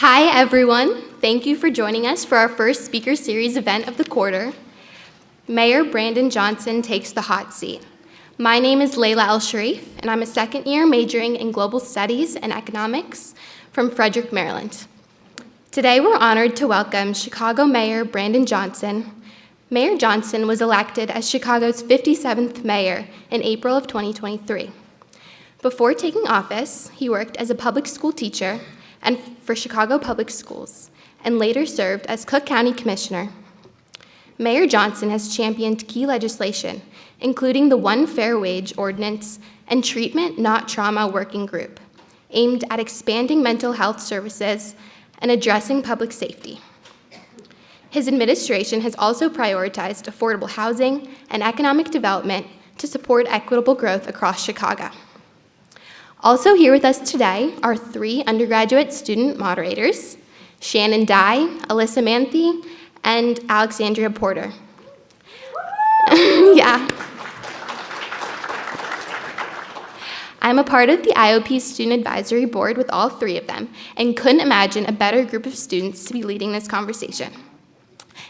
Hi, everyone. Thank you for joining us for our first speaker series event of the quarter. Mayor Brandon Johnson takes the hot seat. My name is Layla El-Sharif, and I'm a second-year majoring in global studies and economics from Frederick, Maryland. Today, we're honored to welcome Chicago Mayor Brandon Johnson. Mayor Johnson was elected as Chicago's 57th mayor in April of 2023. Before taking office, he worked as a public school teacher and for Chicago Public Schools, and later served as Cook County Commissioner. Mayor Johnson has championed key legislation, including the One Fair Wage Ordinance and Treatment Not Trauma Working Group, aimed at expanding mental health services and addressing public safety. His administration has also prioritized affordable housing and economic development to support equitable growth across Chicago. Also here with us today are three undergraduate student moderators, Shannon Dye, Alyssa Manthi, and Alexandria Porter. Yeah. I'm a part of the IOP Student Advisory Board with all three of them and couldn't imagine a better group of students to be leading this conversation.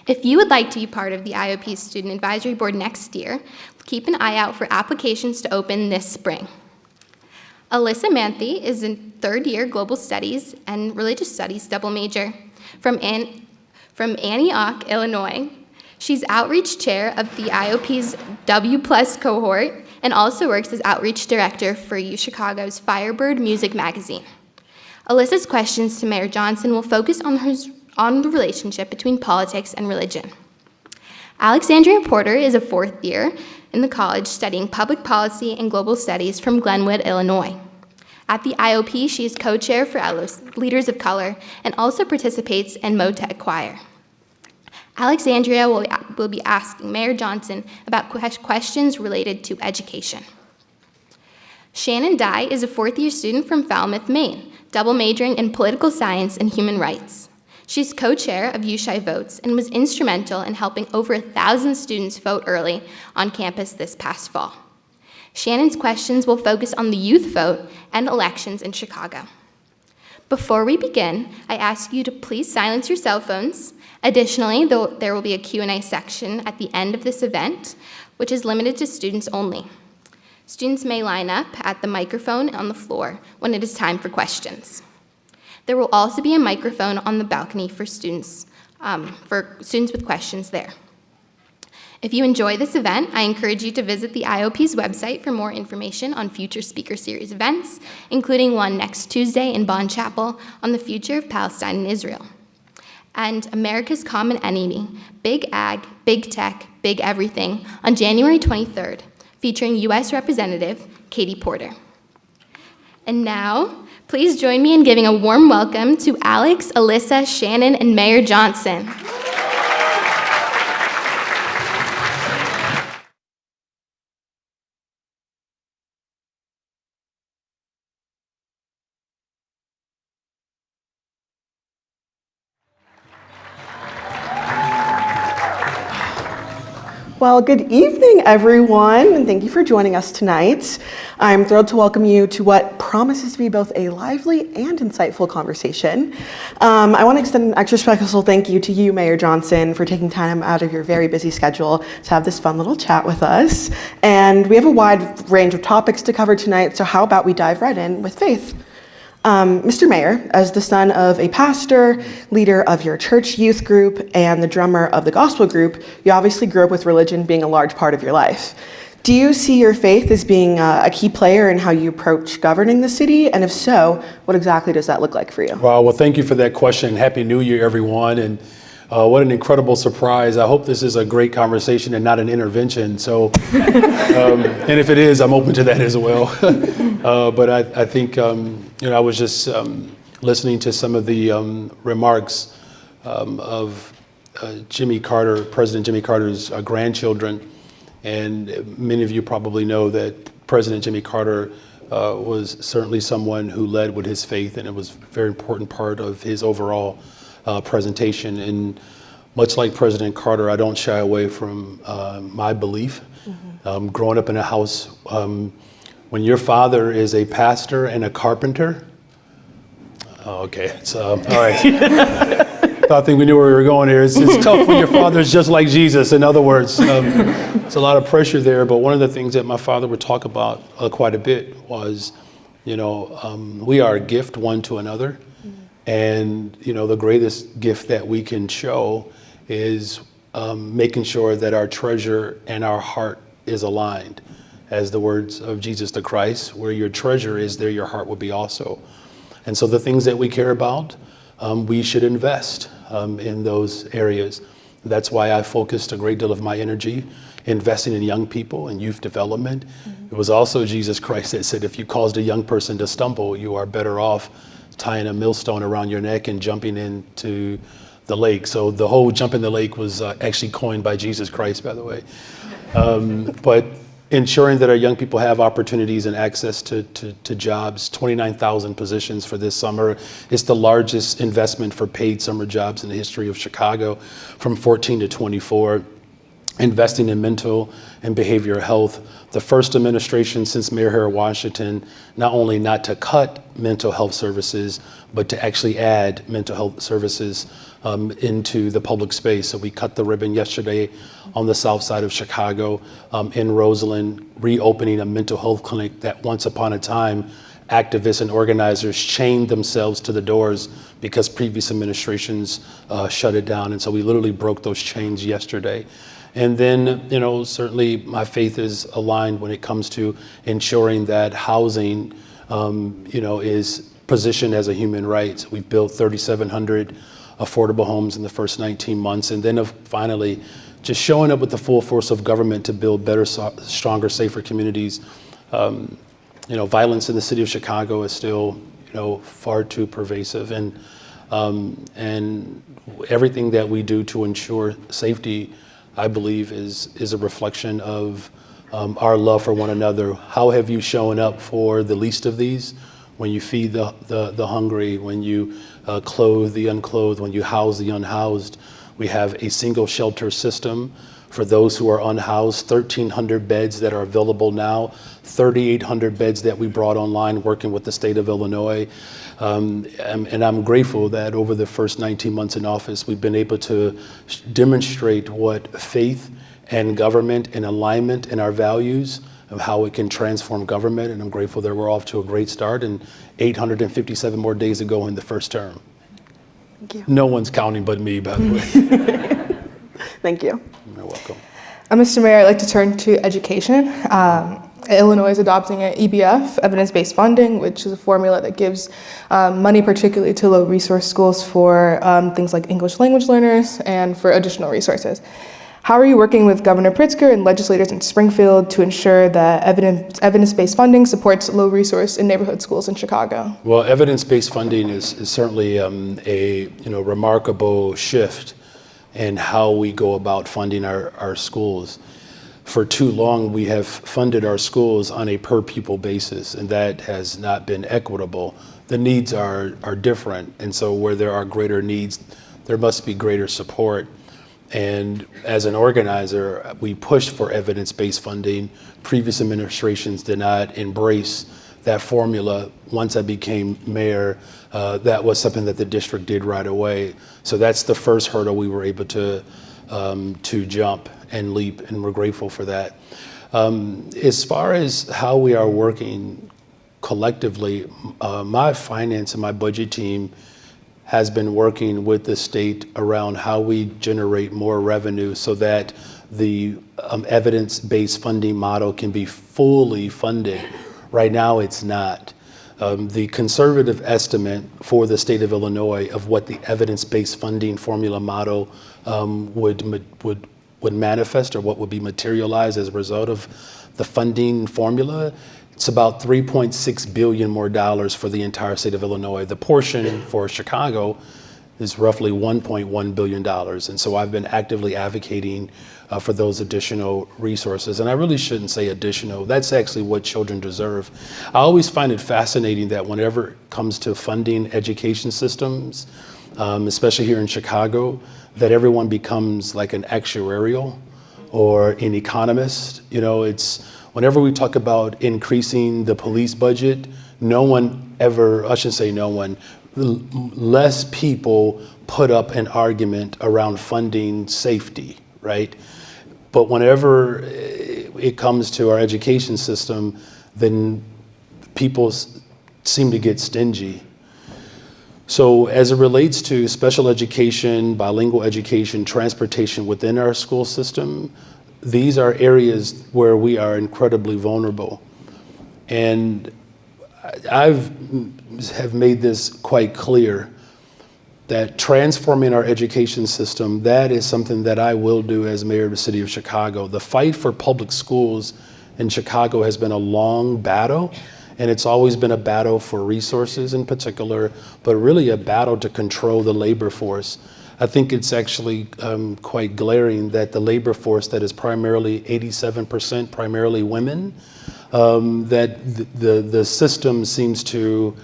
If you would like to be part of the IOP Student Advisory Board next year, keep an eye out for applications to open this spring. Alyssa Manthi is a third-year Global Studies and Religious Studies double major from Antioch, Illinois. She's Outreach Chair of the IOP's W+ cohort and also works as Outreach Director for UChicago's Firebird Music Magazine. Alyssa's questions to Mayor Johnson will focus on the relationship between politics and religion. Alexandria Porter is a fourth year in the college studying public policy and global studies from Glenwood, Illinois. At the IOP, she is co-chair for Leaders of Color and also participates in MoTech Choir. Alexandria will be asking Mayor Johnson about questions related to education. Shannon Dye is a fourth-year student from Falmouth, Maine, double majoring in political science and human rights. She's co-chair of UChicago Votes and was instrumental in helping over 1,000 students vote early on campus this past fall. Shannon's questions will focus on the youth vote and elections in Chicago. Before we begin, I ask you to please silence your cell phones. Additionally, there will be a Q&A section at the end of this event, which is limited to students only. Students may line up at the microphone on the floor when it is time for questions. There will also be a microphone on the balcony for students with questions there. If you enjoy this event, I encourage you to visit the IOP's website for more information on future speaker series events, including one next Tuesday in Bond Chapel on the future of Palestine and Israel. And America's Common Enemy, Big Ag, Big Tech, Big Everything, on January 23rd, featuring U.S. Representative Katie Porter. And now, please join me in giving a warm welcome to Alex, Alyssa, Shannon, and Mayor Johnson. Well, good evening, everyone, and thank you for joining us tonight. I'm thrilled to welcome you to what promises to be both a lively and insightful conversation. I want to extend an extra special thank you to you, Mayor Johnson, for taking time out of your very busy schedule to have this fun little chat with us. And we have a wide range of topics to cover tonight, so how about we dive right in with faith? Mr. Mayor, as the son of a pastor, leader of your church youth group, and the drummer of the gospel group, you obviously grew up with religion being a large part of your life. Do you see your faith as being a key player in how you approach governing the city? And if so, what exactly does that look like for you? Well, thank you for that question. Happy New Year, everyone. And what an incredible surprise. I hope this is a great conversation and not an intervention. So, and if it is, I'm open to that as well. But I think, I was just listening to some of the remarks of Jimmy Carter, President Jimmy Carter's grandchildren. And many of you probably know that President Jimmy Carter was certainly someone who led with his faith, and it was a very important part of his overall presentation. And much like President Carter, I don't shy away from my belief. Mm-hmm. Growing up in a house, when your father is a pastor and a carpenter, Oh, okay. It's, all right. I think we knew where we were going here. It's tough when your father's just like Jesus. In other words, it's a lot of pressure there. But one of the things that my father would talk about quite a bit was, we are a gift one to another. And, the greatest gift that we can show is making sure that our treasure and our heart is aligned. As the words of Jesus the Christ, where your treasure is, there your heart will be also. And so the things that we care about, we should invest in those areas. That's why I focused a great deal of my energy investing in young people and youth development. It was also Jesus Christ that said, if you caused a young person to stumble, you are better off tying a millstone around your neck and jumping into the lake. So the whole jump in the lake was actually coined by Jesus Christ, by the way. But ensuring that our young people have opportunities and access to jobs, 29,000 positions for this summer. It's the largest investment for paid summer jobs in the history of Chicago, from 14 to 24. Investing in mental and behavioral health. The first administration since Mayor Harry Washington, not only not to cut mental health services, but to actually add mental health services into the public space. So we cut the ribbon yesterday on the south side of Chicago, in Roseland, reopening a mental health clinic that once upon a time, activists and organizers chained themselves to the doors because previous administrations shut it down. And so we literally broke those chains yesterday. And then, certainly my faith is aligned when it comes to ensuring that housing, is positioned as a human right. We've built 3,700 affordable homes in the first 19 months. And then finally, just showing up with the full force of government to build better, stronger, safer communities. Violence in the city of Chicago is still, far too pervasive. And everything that we do to ensure safety, I believe, is a reflection of our love for one another. How have you shown up for the least of these? When you feed the hungry, when you clothe the unclothed, when you house the unhoused. We have a single shelter system for those who are unhoused, 1,300 beds that are available now, 3,800 beds that we brought online working with the state of Illinois. And I'm grateful that over the first 19 months in office, we've been able to demonstrate what faith and government and alignment in our values of how it can transform government. And I'm grateful that we're off to a great start and 857 more days to go in the first term. Thank you. No one's counting but me, by the way. Thank you. You're welcome. Mr. Mayor, I'd like to turn to education. Illinois is adopting an EBF, evidence-based funding, which is a formula that gives money particularly to low-resource schools for things like English language learners and for additional resources. How are you working with Governor Pritzker and legislators in Springfield to ensure that evidence-based funding supports low-resource and neighborhood schools in Chicago? Well, evidence-based funding is certainly a remarkable shift in how we go about funding our schools. For too long, we have funded our schools on a per pupil basis, and that has not been equitable. The needs are different, and so where there are greater needs, there must be greater support. And as an organizer, we pushed for evidence-based funding. Previous administrations did not embrace that formula. Once I became mayor, that was something that the district did right away. So that's the first hurdle we were able to jump and leap, and we're grateful for that. As far as how we are working collectively, my finance and my budget team has been working with the state around how we generate more revenue so that the evidence-based funding model can be fully funded. Right now, it's not. The conservative estimate for the state of Illinois of what the evidence-based funding formula model would manifest, or what would be materialized as a result of the funding formula, it's about $3.6 billion more for the entire state of Illinois. The portion for Chicago is roughly $1.1 billion. And so I've been actively advocating for those additional resources. And I really shouldn't say additional, that's actually what children deserve. I always find it fascinating that whenever it comes to funding education systems, especially here in Chicago, that everyone becomes like an actuarial or an economist. Whenever we talk about increasing the police budget, no one ever, I shouldn't say no one, less people put up an argument around funding safety, right? But whenever it comes to our education system, then people seem to get stingy. So as it relates to special education, bilingual education, transportation within our school system, these are areas where we are incredibly vulnerable. And have made this quite clear that transforming our education system, that is something that I will do as mayor of the city of Chicago. The fight for public schools in Chicago has been a long battle, and it's always been a battle for resources in particular, but really a battle to control the labor force. I think it's actually quite glaring that the labor force that is primarily 87% primarily women, that the system seems to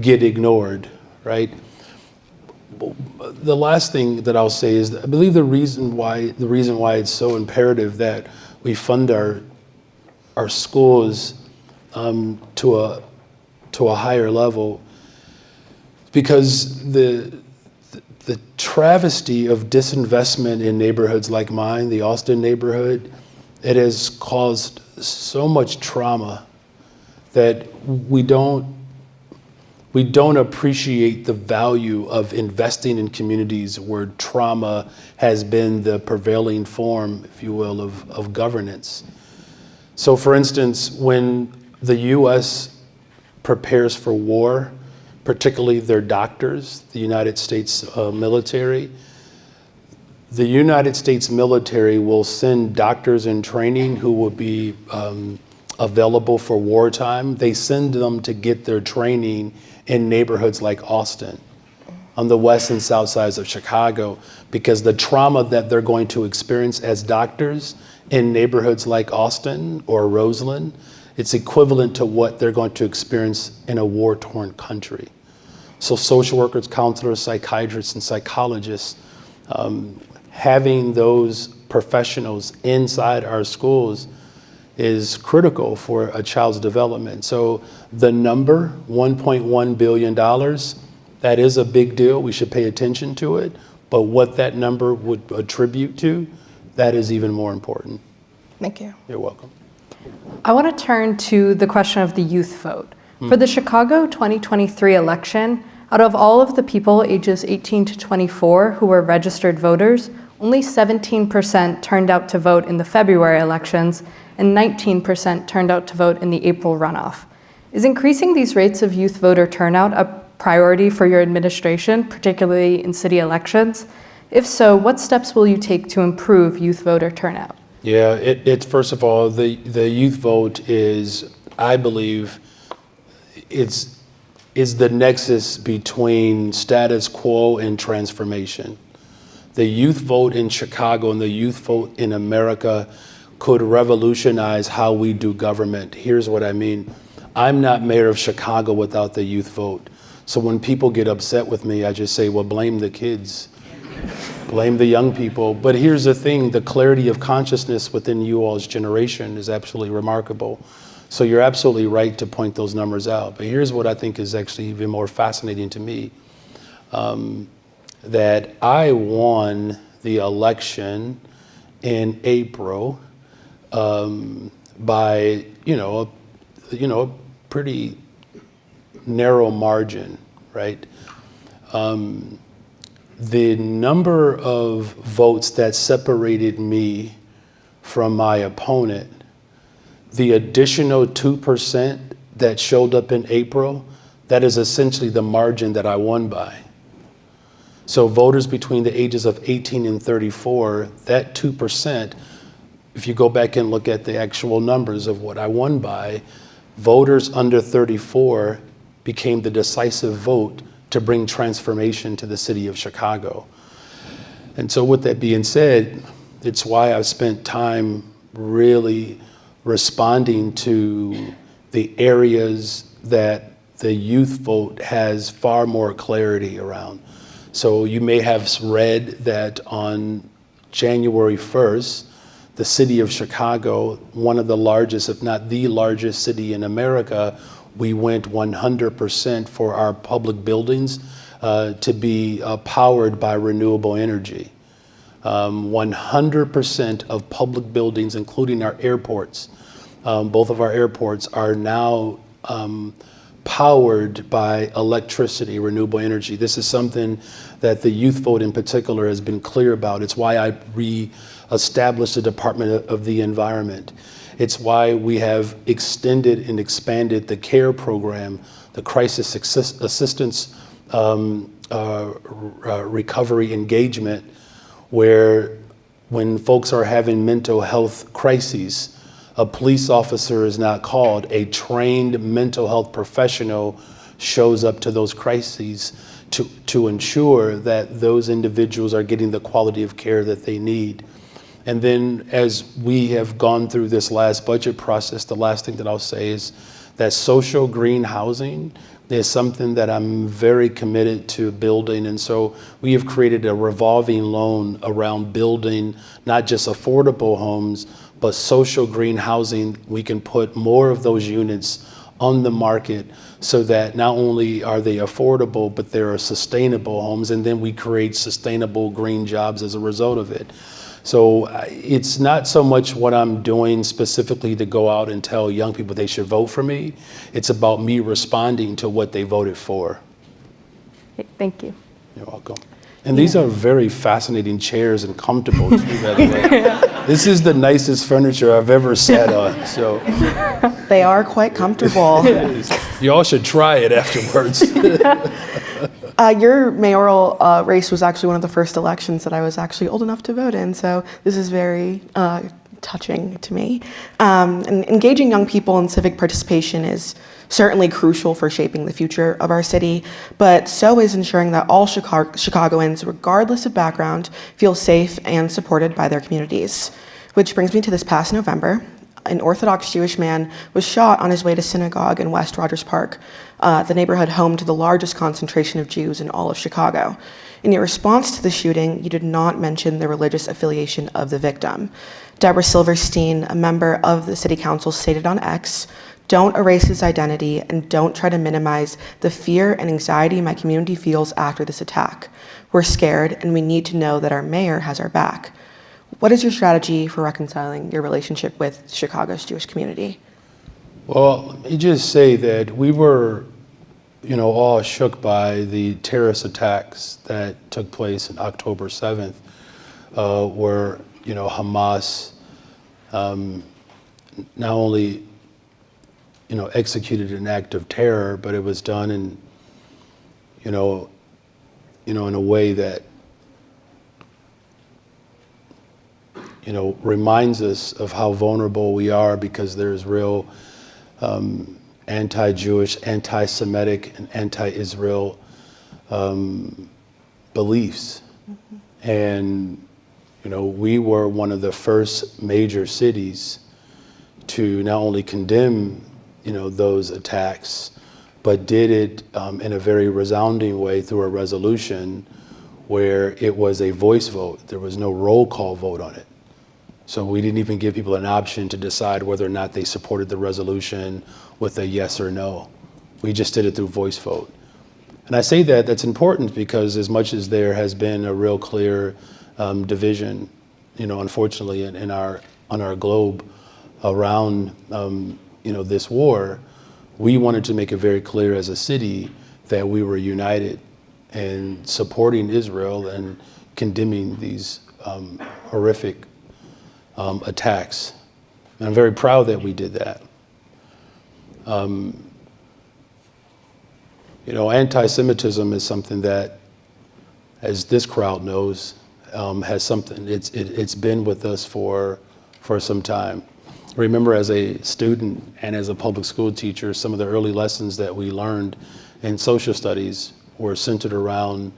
get ignored, right? The last thing that I'll say is that I believe the reason why it's so imperative that we fund our schools to a higher level, because the travesty of disinvestment in neighborhoods like mine, the Austin neighborhood, it has caused so much trauma that we don't appreciate the value of investing in communities where trauma has been the prevailing form, if you will, of governance. So for instance, when the US prepares for war, particularly their doctors, the United States military, the United States military will send doctors in training who will be available for wartime. They send them to get their training in neighborhoods like Austin, on the west and south sides of Chicago, because the trauma that they're going to experience as doctors in neighborhoods like Austin or Roseland, it's equivalent to what they're going to experience in a war-torn country. So social workers, counselors, psychiatrists, and psychologists, having those professionals inside our schools is critical for a child's development. So the number, $1.1 billion, that is a big deal. We should pay attention to it. But what that number would attribute to, that is even more important. Thank you. You're welcome. I want to turn to the question of the youth vote. For the Chicago 2023 election, out of all of the people ages 18 to 24 who were registered voters, only 17% turned out to vote in the February elections, and 19% turned out to vote in the April runoff. Is increasing these rates of youth voter turnout a priority for your administration, particularly in city elections? If so, what steps will you take to improve youth voter turnout? Yeah, it's first of all, the youth vote is, I believe, is the nexus between status quo and transformation. The youth vote in Chicago and the youth vote in America could revolutionize how we do government. Here's what I mean. I'm not mayor of Chicago without the youth vote. So when people get upset with me, I just say, well, blame the kids, blame the young people. But here's the thing, the clarity of consciousness within you all's generation is absolutely remarkable. So you're absolutely right to point those numbers out. But here's what I think is actually even more fascinating to me, that I won the election in April by a pretty narrow margin, right? The number of votes that separated me from my opponent, the additional 2% that showed up in April, that is essentially the margin that I won by. So voters between the ages of 18 and 34, that 2%, if you go back and look at the actual numbers of what I won by, voters under 34 became the decisive vote to bring transformation to the city of Chicago. And so with that being said, it's why I've spent time really responding to the areas that the youth vote has far more clarity around. So you may have read that on January 1st, the city of Chicago, one of the largest, if not the largest city in America, we went 100% for our public buildings to be powered by renewable energy. 100% of public buildings, including our airports, both of our airports are now powered by electricity, renewable energy. This is something that the youth vote in particular has been clear about. It's why I re-established the Department of the Environment. It's why we have extended and expanded the CARE program, the Crisis Assistance Recovery Engagement, where when folks are having mental health crises, a police officer is not called. A trained mental health professional shows up to those crises to ensure that those individuals are getting the quality of care that they need. And then as we have gone through this last budget process, the last thing that I'll say is that social green housing is something that I'm very committed to building. And so we have created a revolving loan around building not just affordable homes, but social green housing. We can put more of those units on the market so that not only are they affordable, but they're sustainable homes. And then we create sustainable green jobs as a result of it. So it's not so much what I'm doing specifically to go out and tell young people they should vote for me. It's about me responding to what they voted for. Thank you. You're welcome. And these are very fascinating chairs and comfortable too, by the way. This is the nicest furniture I've ever sat on, so. They are quite comfortable. You all should try it afterwards. Your mayoral race was actually one of the first elections that I was actually old enough to vote in, so this is very touching to me. And engaging young people in civic participation is certainly crucial for shaping the future of our city, but so is ensuring that all Chicagoans, regardless of background, feel safe and supported by their communities. Which brings me to this past November. An Orthodox Jewish man was shot on his way to synagogue in West Rogers Park, the neighborhood home to the largest concentration of Jews in all of Chicago. In your response to the shooting, you did not mention the religious affiliation of the victim. Deborah Silverstein, a member of the city council, stated on X, "Don't erase his identity and don't try to minimize the fear and anxiety my community feels after this attack. We're scared and we need to know that our mayor has our back." What is your strategy for reconciling your relationship with Chicago's Jewish community? Well, let me just say that we were, all shook by the terrorist attacks that took place on October 7th, where, Hamas not only, executed an act of terror, but it was done in, in a way that, reminds us of how vulnerable we are because there's real anti-Jewish, anti-Semitic, and anti-Israel beliefs. Mm-hmm. And, we were one of the first major cities to not only condemn, those attacks, but did it in a very resounding way through a resolution where it was a voice vote. There was no roll call vote on it. So we didn't even give people an option to decide whether or not they supported the resolution with a yes or no. We just did it through voice vote. And I say that that's important because as much as there has been a real clear division, unfortunately on our globe around, this war, we wanted to make it very clear as a city that we were united in supporting Israel and condemning these horrific attacks. And I'm very proud that we did that. Anti-Semitism is something that, as this crowd knows, has something, it's been with us for some time. Remember, as a student and as a public school teacher, some of the early lessons that we learned in social studies were centered around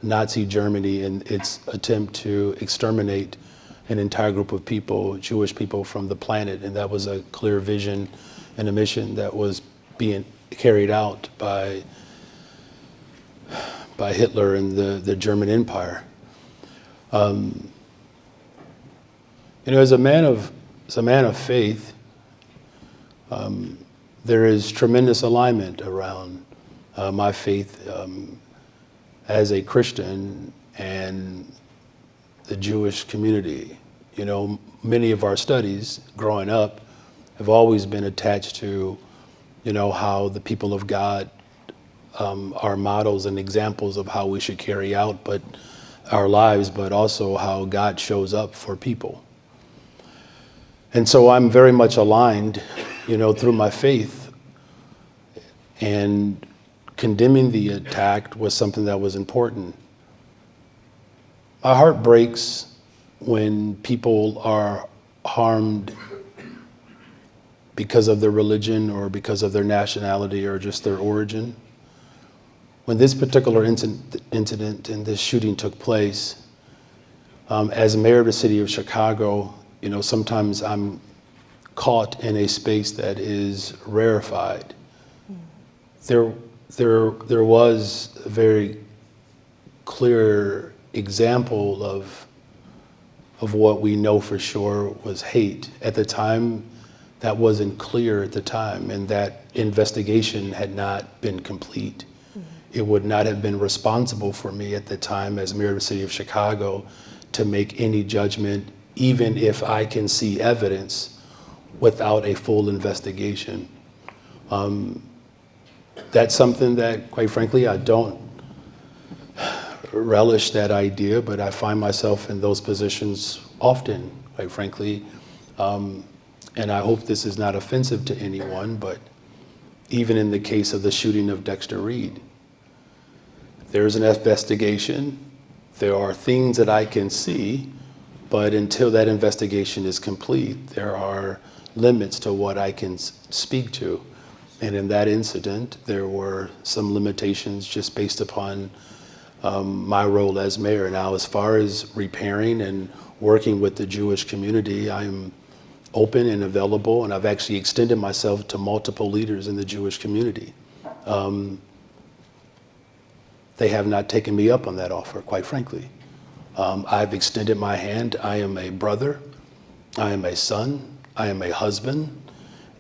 Nazi Germany and its attempt to exterminate an entire group of people, Jewish people, from the planet. And that was a clear vision and a mission that was being carried out by Hitler and the German Empire. As a man of faith, There is tremendous alignment around my faith as a Christian and the Jewish community. You know, many of our studies growing up have always been attached to, you know, how the people of God are models and examples of how we should carry out our lives, but also how God shows up for people. And so I'm very much aligned, you know, through my faith, and condemning the attack was something that was important. My heart breaks when people are harmed because of their religion or because of their nationality or just their origin. When this particular incident and this shooting took place, as mayor of the city of Chicago, you know, sometimes I'm caught in a space that is rarefied. There was a very clear example of what we know for sure was hate. At the time, that wasn't clear at the time, and that investigation had not been complete. It would not have been responsible for me at the time as mayor of the city of Chicago to make any judgment, even if I can see evidence without a full investigation. That's something that, quite frankly, I don't relish that idea, but I find myself in those positions often, quite frankly. And I hope this is not offensive to anyone, but even in the case of the shooting of Dexter Reed, there's an investigation. There are things that I can see, but until that investigation is complete, there are limits to what I can speak to. And in that incident, there were some limitations just based upon my role as mayor. Now, as far as repairing and working with the Jewish community, I'm open and available, and I've actually extended myself to multiple leaders in the Jewish community. They have not taken me up on that offer, quite frankly. I've extended my hand. I am a brother, I am a son, I am a husband,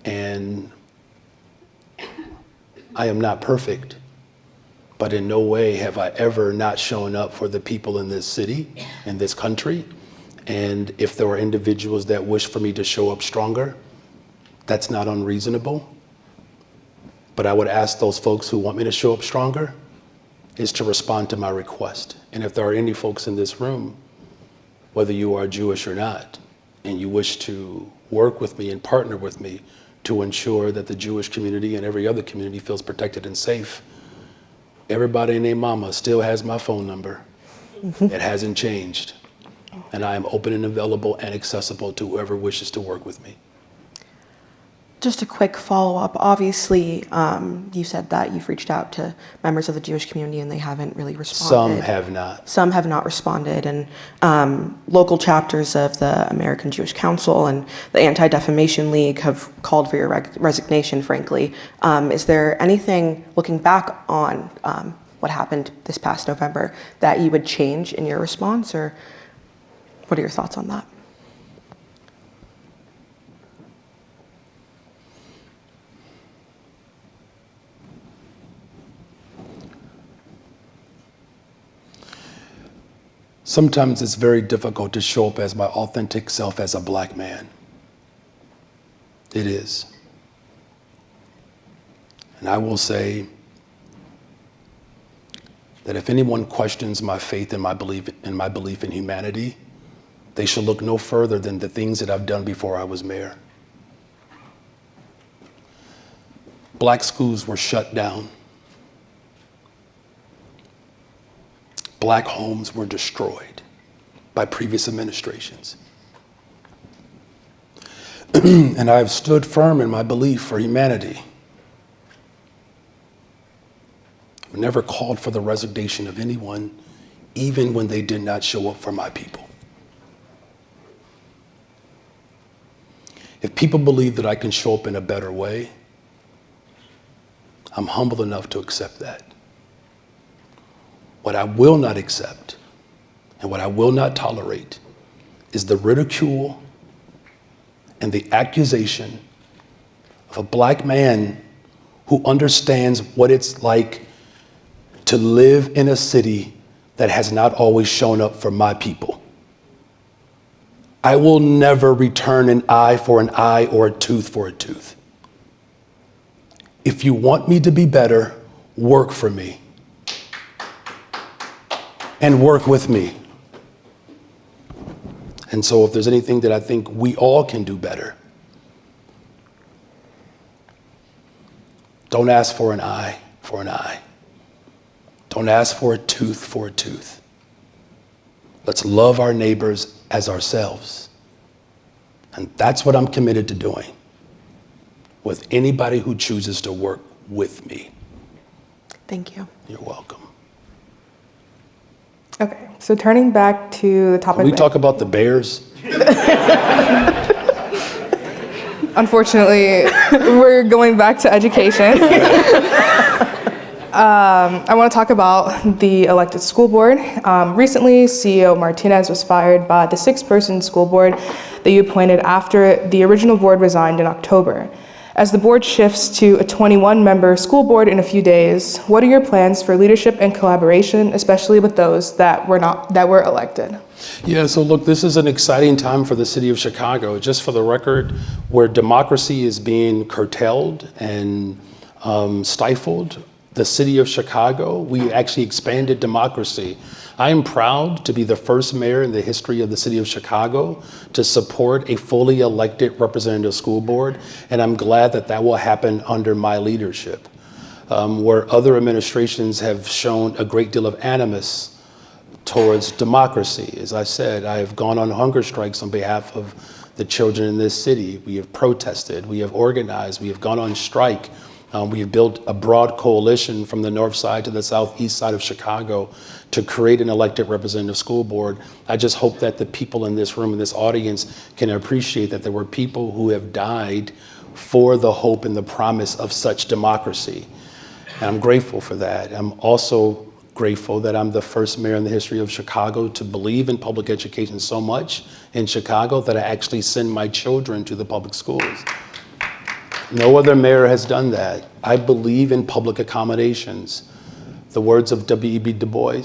and I am not perfect, but in no way have I ever not shown up for the people in this city, in this country. And if there are individuals that wish for me to show up stronger, that's not unreasonable. But I would ask those folks who want me to show up stronger is to respond to my request. And if there are any folks in this room, whether you are Jewish or not, and you wish to work with me and partner with me to ensure that the Jewish community and every other community feels protected and safe, everybody and their mama still has my phone number. It hasn't changed. And I am open and available and accessible to whoever wishes to work with me. Just a quick follow-up. Obviously, you said that you've reached out to members of the Jewish community and they haven't really responded. Some have not. Some have not responded, and local chapters of the American Jewish Council and the Anti-Defamation League have called for your resignation, frankly. Is there anything, looking back on what happened this past November, that you would change in your response, or what are your thoughts on that? Sometimes it's very difficult to show up as my authentic self as a Black man. It is. And I will say that if anyone questions my faith and my belief in humanity, they should look no further than the things that I've done before I was mayor. Black schools were shut down. Black homes were destroyed by previous administrations. And I've stood firm in my belief for humanity. I've never called for the resignation of anyone, even when they did not show up for my people. If people believe that I can show up in a better way, I'm humble enough to accept that. What I will not accept and what I will not tolerate is the ridicule and the accusation of a black man who understands what it's like to live in a city that has not always shown up for my people. I will never return an eye for an eye or a tooth for a tooth. If you want me to be better, work for me. And work with me. And so if there's anything that I think we all can do better, don't ask for an eye for an eye. Don't ask for a tooth for a tooth. Let's love our neighbors as ourselves. And that's what I'm committed to doing with anybody who chooses to work with me. Thank you. You're welcome. Okay, so turning back to the topic. Can we talk about the Bears? Unfortunately, we're going back to education. I want to talk about the elected school board. Recently, CEO Martinez was fired by the 6-person school board that you appointed after the original board resigned in October. As the board shifts to a 21-member school board in a few days, what are your plans for leadership and collaboration, especially with those that were elected? Yeah, so look, this is an exciting time for the city of Chicago. Just for the record, where democracy is being curtailed and stifled, the city of Chicago, we actually expanded democracy. I am proud to be the first mayor in the history of the city of Chicago to support a fully elected representative school board, and I'm glad that that will happen under my leadership. Where other administrations have shown a great deal of animus towards democracy. As I said, I have gone on hunger strikes on behalf of the children in this city. We have protested, we have organized, we have gone on strike. We have built a broad coalition from the north side to the southeast side of Chicago to create an elected representative school board. I just hope that the people in this room, in this audience, can appreciate that there were people who have died for the hope and the promise of such democracy. And I'm grateful for that. I'm also grateful that I'm the first mayor in the history of Chicago to believe in public education so much in Chicago that I actually send my children to the public schools. No other mayor has done that. I believe in public accommodations. The words of W.E.B. Du Bois,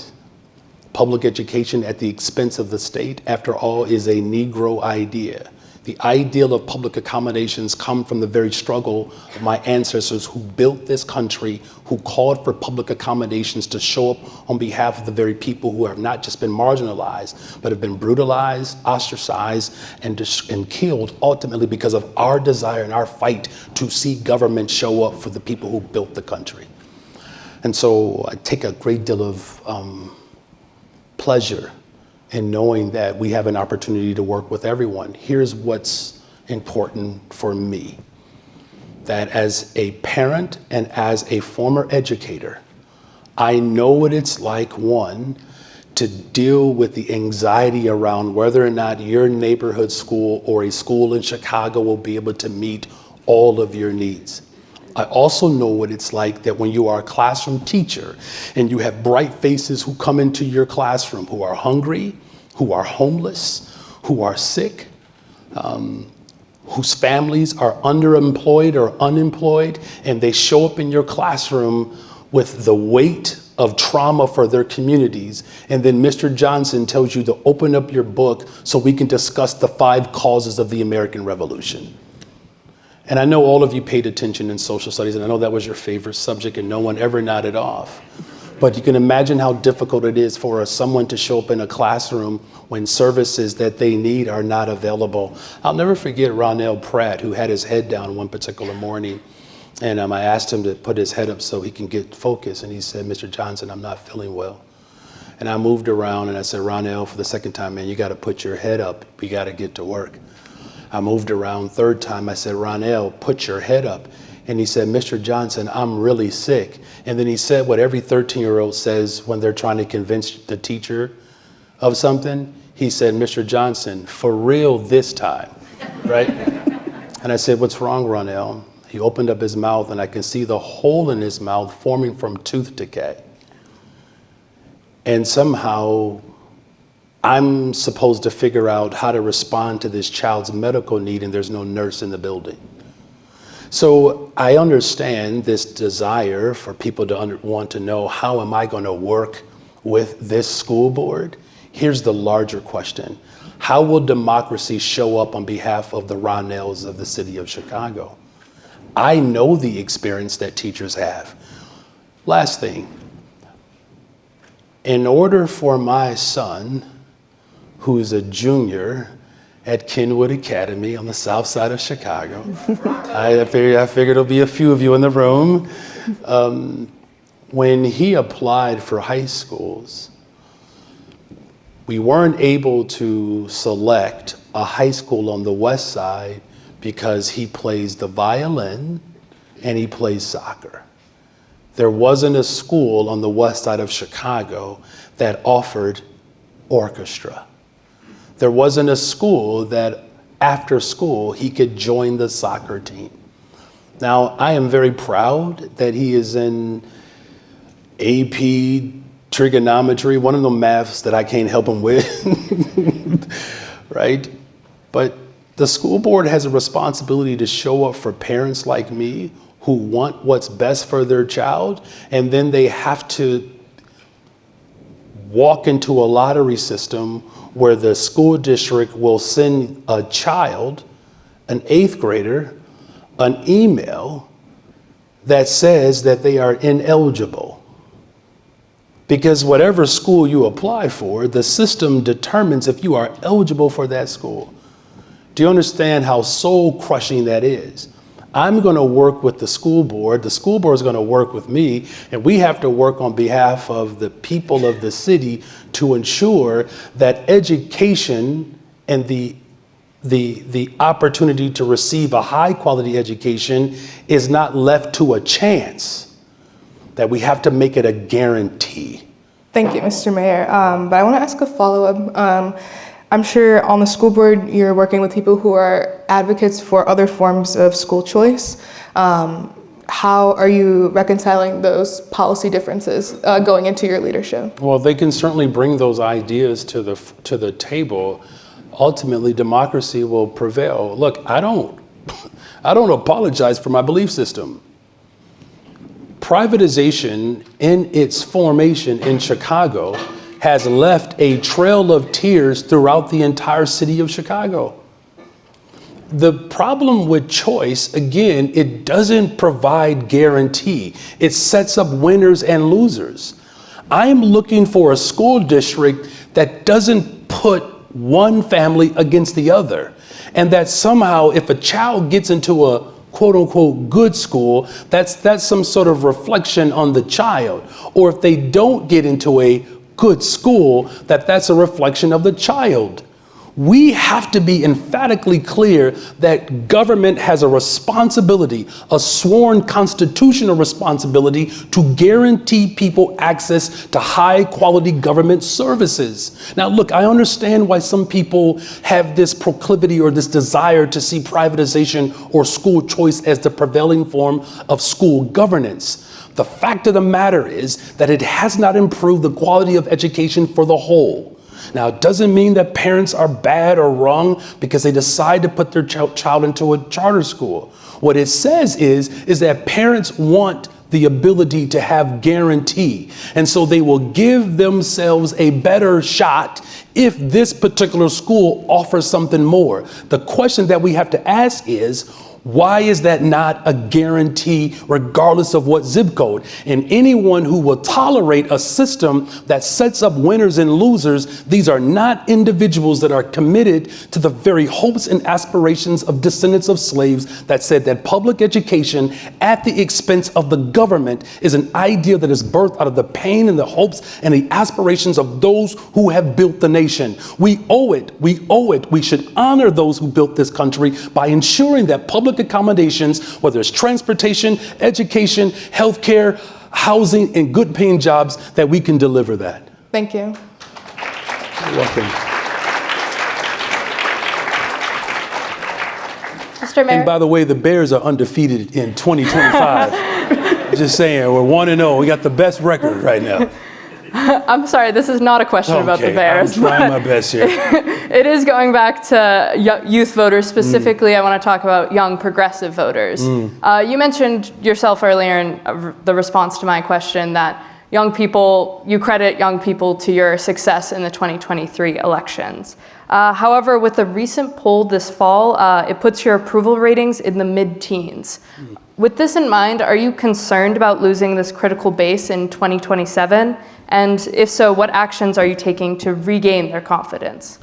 public education at the expense of the state, after all, is a Negro idea. The ideal of public accommodations come from the very struggle of my ancestors who built this country, who called for public accommodations to show up on behalf of the very people who have not just been marginalized, but have been brutalized, ostracized, and killed ultimately because of our desire and our fight to see government show up for the people who built the country. And so I take a great deal of pleasure and knowing that we have an opportunity to work with everyone. Here's what's important for me, that as a parent and as a former educator, I know what it's like, one, to deal with the anxiety around whether or not your neighborhood school or a school in Chicago will be able to meet all of your needs. I also know what it's like that when you are a classroom teacher and you have bright faces who come into your classroom who are hungry, who are homeless, who are sick, whose families are underemployed or unemployed, and they show up in your classroom with the weight of trauma for their communities. And then Mr. Johnson tells you to open up your book so we can discuss the 5 causes of the American Revolution. And I know all of you paid attention in social studies, and I know that was your favorite subject, and no one ever nodded off. But you can imagine how difficult it is for someone to show up in a classroom when services that they need are not available. I'll never forget Ronell Pratt, who had his head down one particular morning. And I asked him to put his head up so he can get focused. And he said, "Mr. Johnson, I'm not feeling well." And I moved around and I said, "Ronell, for the second time, man, you got to put your head up. We got to get to work." I moved around third time. I said, "Ronell, put your head up." And he said, "Mr. Johnson, I'm really sick." And then he said what every 13-year-old says when they're trying to convince the teacher of something. He said, "Mr. Johnson, for real this time," right? And I said, "What's wrong, Ronell?" He opened up his mouth and I can see the hole in his mouth forming from tooth decay. And somehow I'm supposed to figure out how to respond to this child's medical need and there's no nurse in the building. So I understand this desire for people to want to know, how am I going to work with this school board? Here's the larger question. How will democracy show up on behalf of the Ronells of the city of Chicago? I know the experience that teachers have. Last thing, in order for my son, who's a junior at Kenwood Academy on the south side of Chicago, I figured there'll be a few of you in the room. When he applied for high schools, we weren't able to select a high school on the west side because he plays the violin and he plays soccer. There wasn't a school on the west side of Chicago that offered orchestra. There wasn't a school that after school he could join the soccer team. Now, I am very proud that he is in AP trigonometry, one of the maths that I can't help him with, right? But the school board has a responsibility to show up for parents like me who want what's best for their child, and then they have to walk into a lottery system where the school district will send a child, an 8th grader, an email that says that they are ineligible. Because whatever school you apply for, the system determines if you are eligible for that school. Do you understand how soul crushing that is? I'm going to work with the school board is going to work with me, and we have to work on behalf of the people of the city to ensure that education and the opportunity to receive a high quality education is not left to a chance, that we have to make it a guarantee. Thank you, Mr. Mayor. But I want to ask a follow-up. I'm sure on the school board, you're working with people who are advocates for other forms of school choice. How are you reconciling those policy differences going into your leadership? Well, they can certainly bring those ideas to the table. Ultimately, democracy will prevail. Look, I don't apologize for my belief system. Privatization in its formation in Chicago has left a trail of tears throughout the entire city of Chicago. The problem with choice, again, it doesn't provide guarantee. It sets up winners and losers. I'm looking for a school district that doesn't put one family against the other, and that somehow if a child gets into a quote unquote good school, that's some sort of reflection on the child. Or if they don't get into a good school, that's a reflection of the child. We have to be emphatically clear that government has a responsibility, a sworn constitutional responsibility, to guarantee people access to high quality government services. Now, look, I understand why some people have this proclivity or this desire to see privatization or school choice as the prevailing form of school governance. The fact of the matter is that it has not improved the quality of education for the whole. Now, it doesn't mean that parents are bad or wrong because they decide to put their child into a charter school. What it says is that parents want the ability to have guarantee. And so they will give themselves a better shot if this particular school offers something more. The question that we have to ask is, why is that not a guarantee regardless of what zip code? And anyone who will tolerate a system that sets up winners and losers, these are not individuals that are committed to the very hopes and aspirations of descendants of slaves that said that public education at the expense of the government is an idea that is birthed out of the pain and the hopes and the aspirations of those who have built the nation. We owe it. We should honor those who built this country by ensuring that public accommodations, whether it's transportation, education, healthcare, housing, and good paying jobs, that we can deliver that. Thank you. You're welcome. Mr. Mayor. And by the way, the Bears are undefeated in 2025. Just saying, we're 1-0. We got the best record right now. I'm sorry, this is not a question about the Bears. I'm trying my best here. It is going back to youth voters. Specifically, I want to talk about young progressive voters. You mentioned yourself earlier in the response to my question that you credit young people to your success in the 2023 elections. However, with a recent poll this fall, it puts your approval ratings in the mid-teens. With this in mind, are you concerned about losing this critical base in 2027? And if so, what actions are you taking to regain their confidence?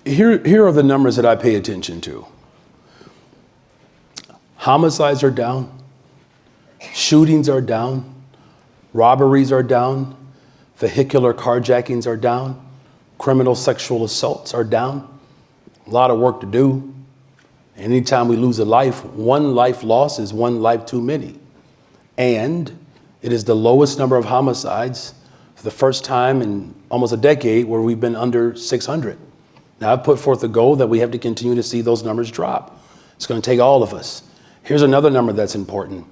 Here are the numbers that I pay attention to. Homicides are down. Shootings are down. Robberies are down. Vehicular carjackings are down. Criminal sexual assaults are down. A lot of work to do. Anytime we lose a life, one life lost is one life too many. And it is the lowest number of homicides for the first time in almost a decade where we've been under 600. Now, I've put forth a goal that we have to continue to see those numbers drop. It's going to take all of us. Here's another number that's important.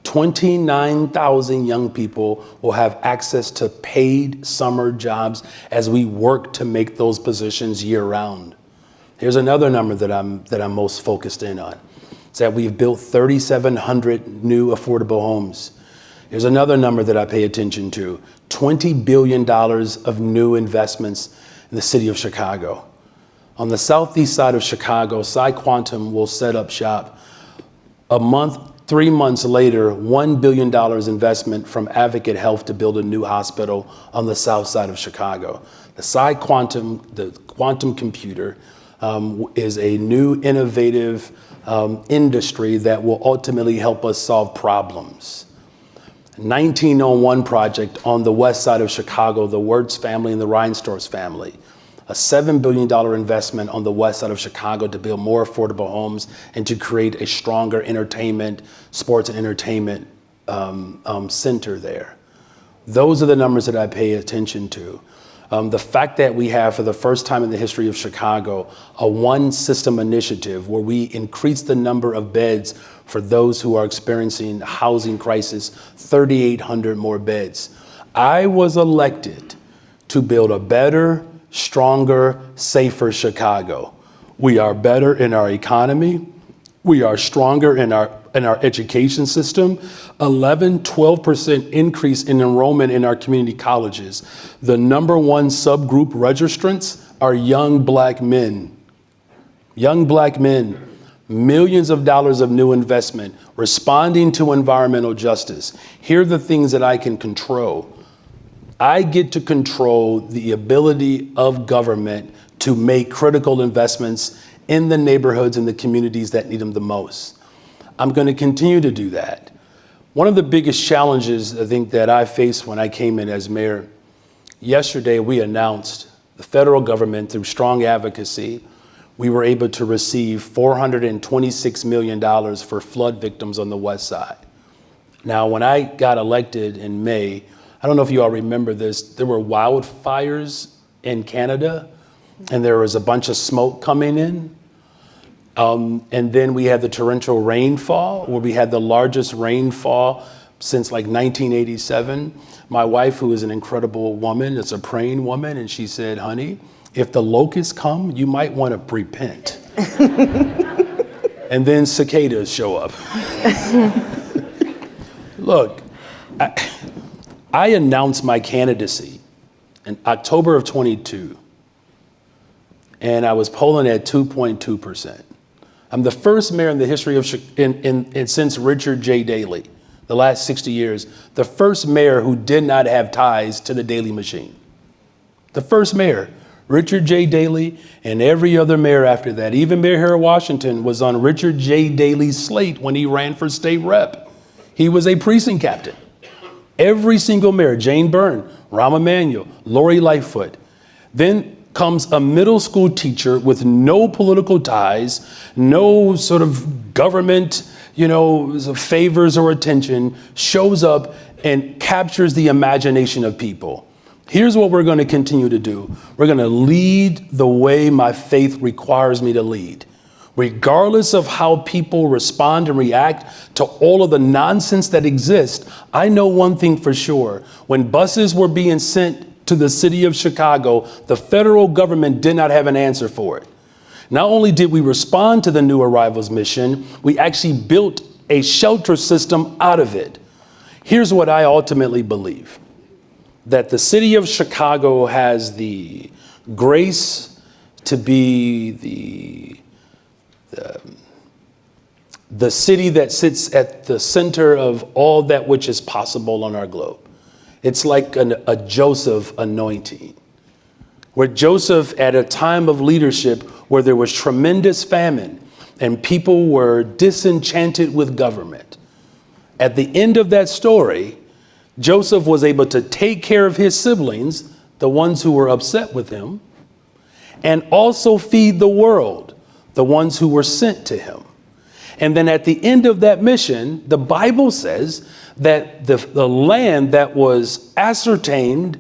29,000 young people will have access to paid summer jobs as we work to make those positions year-round. Here's another number that I'm most focused in on. It's that we've built 3,700 new affordable homes. Here's another number that I pay attention to. $20 billion of new investments in the city of Chicago. On the southeast side of Chicago, Psi Quantum will set up shop. 3 months later, $1 billion investment from Advocate Health to build a new hospital on the south side of Chicago. The Psi Quantum, the quantum computer, is a new innovative industry that will ultimately help us solve problems. 1901 project on the west side of Chicago, the Wirtz family and the Reinsdorf family. A $7 billion investment on the west side of Chicago to build more affordable homes and to create a stronger sports and entertainment center there. Those are the numbers that I pay attention to. The fact that we have, for the first time in the history of Chicago, a one system initiative where we increase the number of beds for those who are experiencing a housing crisis, 3,800 more beds. I was elected to build a better, stronger, safer Chicago. We are better in our economy. We are stronger in our education system. 12% increase in enrollment in our community colleges. The number one subgroup registrants are young black men. Young black men, millions of dollars of new investment, responding to environmental justice. Here are the things that I can control. I get to control the ability of government to make critical investments in the neighborhoods and the communities that need them the most. I'm going to continue to do that. One of the biggest challenges I think that I faced when I came in as mayor, yesterday we announced the federal government, through strong advocacy, we were able to receive $426 million for flood victims on the west side. Now, when I got elected in May, I don't know if you all remember this, there were wildfires in Canada and there was a bunch of smoke coming in. And then we had the torrential rainfall, where we had the largest rainfall since like 1987. My wife, who is an incredible woman, is a praying woman, and she said, honey, if the locusts come, you might want to repent. And then cicadas show up. Look, I announced my candidacy in October of 22, and I was polling at 2.2%. I'm the first mayor in the history of since Richard J. Daley, the last 60 years, the first mayor who did not have ties to the Daley machine. The first mayor, Richard J. Daley, and every other mayor after that. Even Mayor Harold Washington was on Richard J. Daley's slate when he ran for state rep. He was a precinct captain. Every single mayor, Jane Byrne, Rahm Emanuel, Lori Lightfoot. Then comes a middle school teacher with no political ties, no sort of government, favors or attention, shows up and captures the imagination of people. Here's what we're going to continue to do. We're going to lead the way my faith requires me to lead. Regardless of how people respond and react to all of the nonsense that exists, I know one thing for sure. When buses were being sent to the city of Chicago, the federal government did not have an answer for it. Not only did we respond to the new arrivals mission, we actually built a shelter system out of it. Here's what I ultimately believe: that the city of Chicago has the grace to be the city that sits at the center of all that which is possible on our globe. It's like a Joseph anointing, where Joseph, at a time of leadership where there was tremendous famine and people were disenchanted with government, at the end of that story, Joseph was able to take care of his siblings, the ones who were upset with him, and also feed the world, the ones who were sent to him. And then at the end of that mission, the Bible says that the land that was ascertained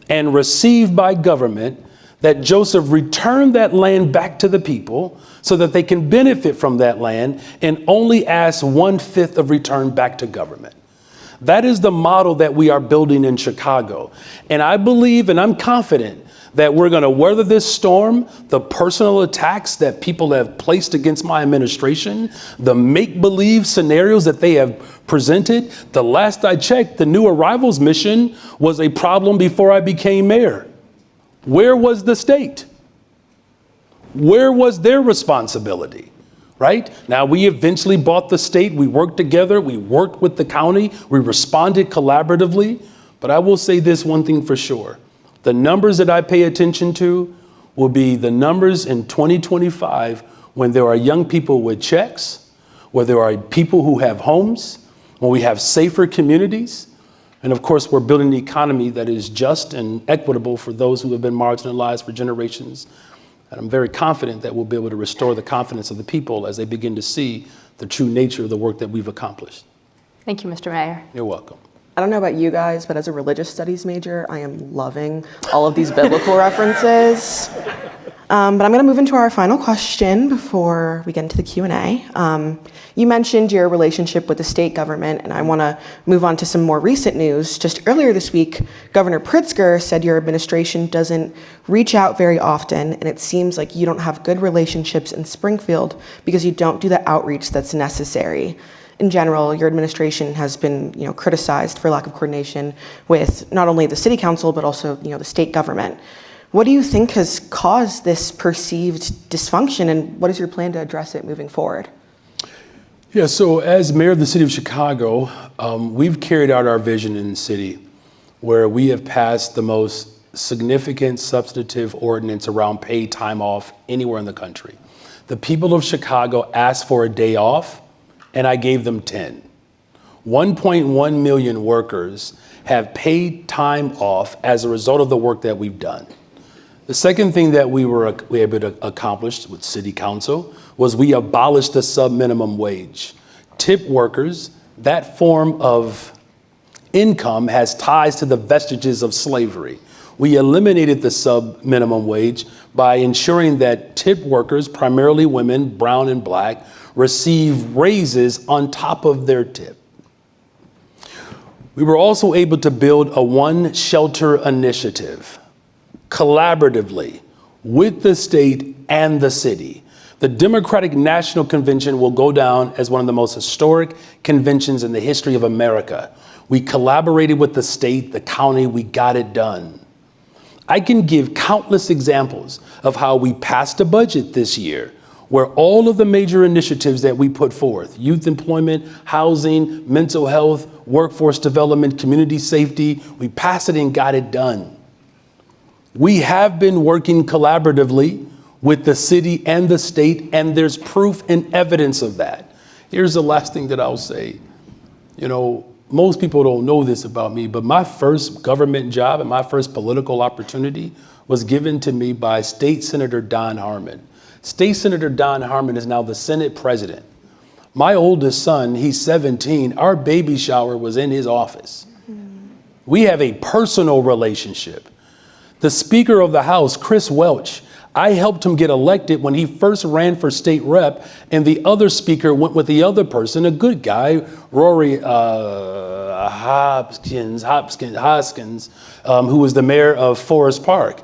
and received by government, that Joseph returned that land back to the people so that they can benefit from that land, and only ask 1/5 of return back to government. That is the model that we are building in Chicago. And I believe, and I'm confident, that we're going to weather this storm. The personal attacks that people have placed against my administration, the make-believe scenarios that they have presented. The last I checked, the new arrivals mission was a problem before I became mayor. Where was the state? Where was their responsibility? Right? Now, we eventually bought the state. We worked together. We worked with the county. We responded collaboratively. But I will say this one thing for sure. The numbers that I pay attention to will be the numbers in 2025 when there are young people with checks, where there are people who have homes, when we have safer communities. And of course, we're building an economy that is just and equitable for those who have been marginalized for generations. And I'm very confident that we'll be able to restore the confidence of the people as they begin to see the true nature of the work that we've accomplished. Thank you, Mr. Mayor. You're welcome. I don't know about you guys, but as a religious studies major, I am loving all of these biblical references. But I'm going to move into our final question before we get into the Q&A. You mentioned your relationship with the state government, and I want to move on to some more recent news. Just earlier this week, Governor Pritzker said your administration doesn't reach out very often, and it seems like you don't have good relationships in Springfield because you don't do the outreach that's necessary. In general, your administration has been, criticized for lack of coordination with not only the city council, but also, the state government. What do you think has caused this perceived dysfunction, and what is your plan to address it moving forward? Yeah, so as mayor of the city of Chicago, we've carried out our vision in the city where we have passed the most significant substantive ordinance around paid time off anywhere in the country. The people of Chicago asked for a day off, and I gave them 10. 1.1 million workers have paid time off as a result of the work that we've done. The second thing that we were able to accomplish with City Council was we abolished the sub-minimum wage. Tip workers, that form of income has ties to the vestiges of slavery. We eliminated the sub-minimum wage by ensuring that tip workers, primarily women, brown and black, receive raises on top of their tip. We were also able to build a one shelter initiative collaboratively with the state and the city. The Democratic National Convention will go down as one of the most historic conventions in the history of America. We collaborated with the state, the county, we got it done. I can give countless examples of how we passed a budget this year where all of the major initiatives that we put forth, youth employment, housing, mental health, workforce development, community safety, we passed it and got it done. We have been working collaboratively with the city and the state, and there's proof and evidence of that. Here's the last thing that I'll say. Most people don't know this about me, but my first government job and my first political opportunity was given to me by State Senator Don Harmon. State Senator Don Harmon is now the Senate president. My oldest son, he's 17, our baby shower was in his office. We have a personal relationship. The Speaker of the House, Chris Welch, I helped him get elected when he first ran for state rep, and the other speaker went with the other person, a good guy, Rory Hoskins, who was the mayor of Forest Park.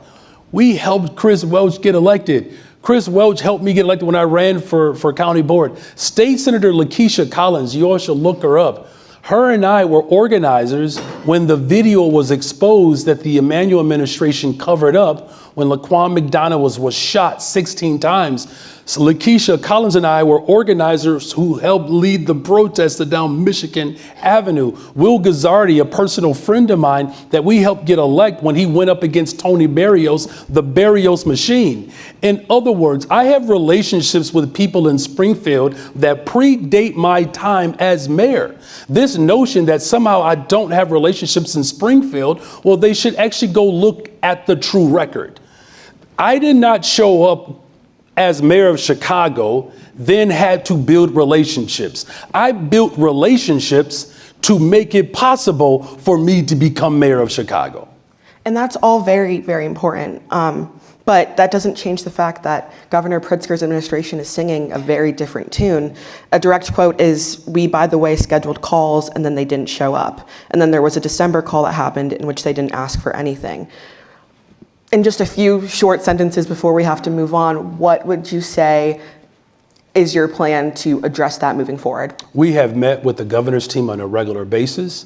We helped Chris Welch get elected. Chris Welch helped me get elected when I ran for county board. State Senator Lakeisha Collins, you all should look her up. Her and I were organizers when the video was exposed that the Emanuel administration covered up when Laquan McDonough was shot 16 times. So Lakeisha Collins and I were organizers who helped lead the protest down Michigan Avenue. Will Gazzardi, a personal friend of mine that we helped get elected when he went up against Tony Barrios, the Barrios machine. In other words, I have relationships with people in Springfield that predate my time as mayor. This notion that somehow I don't have relationships in Springfield, well, they should actually go look at the true record. I did not show up as mayor of Chicago, then had to build relationships. I built relationships to make it possible for me to become mayor of Chicago. And that's all very, very important. But that doesn't change the fact that Governor Pritzker's administration is singing a very different tune. A direct quote is, "We, by the way, scheduled calls and then they didn't show up." And then there was a December call that happened in which they didn't ask for anything. In just a few short sentences before we have to move on, what would you say is your plan to address that moving forward? We have met with the governor's team on a regular basis,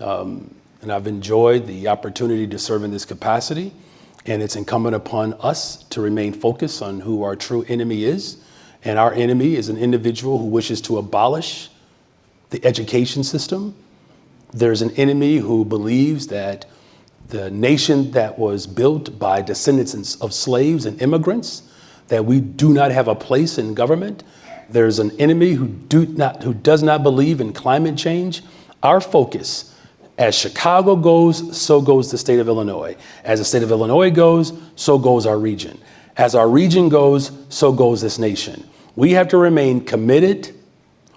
and I've enjoyed the opportunity to serve in this capacity. And it's incumbent upon us to remain focused on who our true enemy is. And our enemy is an individual who wishes to abolish the education system. There's an enemy who believes that the nation that was built by descendants of slaves and immigrants, that we do not have a place in government. There's an enemy who does not believe in climate change. Our focus, as Chicago goes, so goes the state of Illinois. As the state of Illinois goes, so goes our region. As our region goes, so goes this nation. We have to remain committed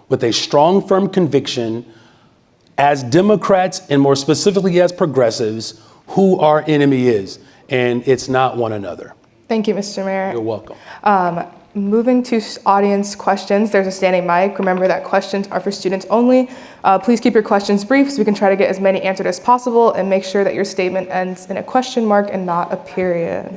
with a strong, firm conviction as Democrats and more specifically as progressives, who our enemy is, and it's not one another. Thank you, Mr. Mayor. You're welcome. Moving to audience questions, there's a standing mic. Remember that questions are for students only. Please keep your questions brief so we can try to get as many answered as possible, and make sure that your statement ends in a question mark and not a period.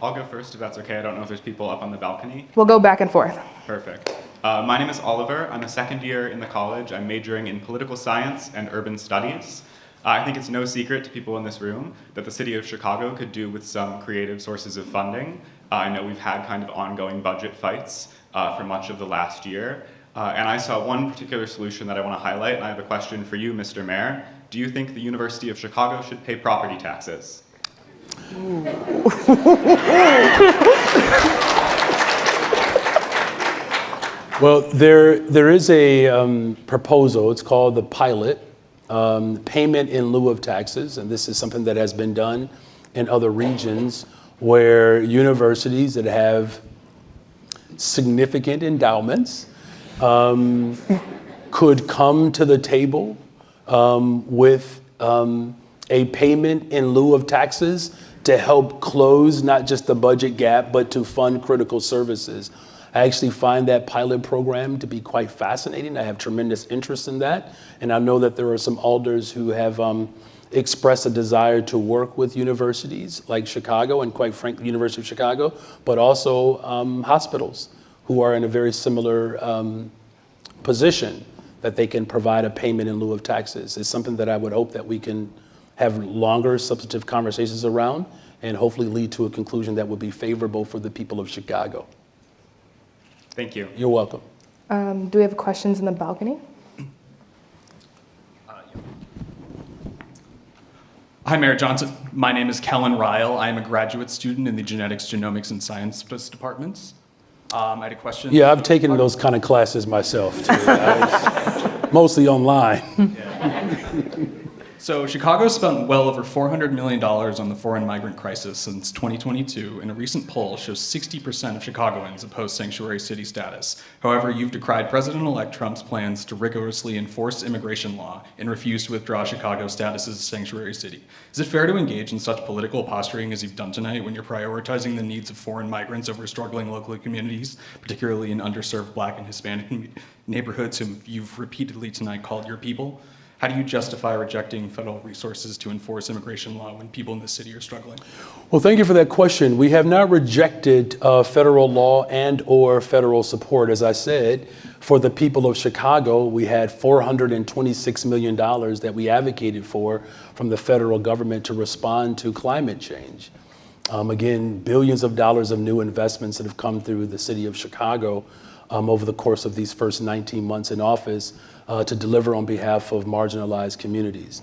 I'll go first if that's okay. I don't know if there's people up on the balcony. We'll go back and forth. Perfect. My name is Oliver. I'm a second year in the college. I'm majoring in political science and urban studies. I think it's no secret to people in this room that the city of Chicago could do with some creative sources of funding. I know we've had kind of ongoing budget fights for much of the last year. And I saw one particular solution that I want to highlight, and I have a question for you, Mr. Mayor. Do you think the University of Chicago should pay property taxes? Well, there is a proposal. It's called the pilot, payment in lieu of taxes. And this is something that has been done in other regions where universities that have significant endowments could come to the table with a payment in lieu of taxes to help close not just the budget gap, but to fund critical services. I actually find that pilot program to be quite fascinating. I have tremendous interest in that. And I know that there are some alders who have expressed a desire to work with universities like Chicago and quite frankly, University of Chicago, but also hospitals who are in a very similar position that they can provide a payment in lieu of taxes. It's something that I would hope that we can have longer substantive conversations around and hopefully lead to a conclusion that would be favorable for the people of Chicago. Thank you. You're welcome. Do we have questions in the balcony? Hi, Mayor Johnson. My name is Kellen Ryle. I am a graduate student in the Genetics, Genomics, and Science departments. I had a question. Yeah, I've taken those kind of classes myself, too. Mostly online. So Chicago spent well over $400 million on the foreign migrant crisis since 2022, and a recent poll shows 60% of Chicagoans oppose sanctuary city status. However, you've decried President-elect Trump's plans to rigorously enforce immigration law and refuse to withdraw Chicago's status as a sanctuary city. Is it fair to engage in such political posturing as you've done tonight when you're prioritizing the needs of foreign migrants over struggling local communities, particularly in underserved Black and Hispanic neighborhoods whom you've repeatedly tonight called your people? How do you justify rejecting federal resources to enforce immigration law when people in the city are struggling? Well, thank you for that question. We have not rejected federal law and or federal support. As I said, for the people of Chicago, we had $426 million that we advocated for from the federal government to respond to climate change. Again, billions of dollars of new investments that have come through the city of Chicago over the course of these first 19 months in office to deliver on behalf of marginalized communities.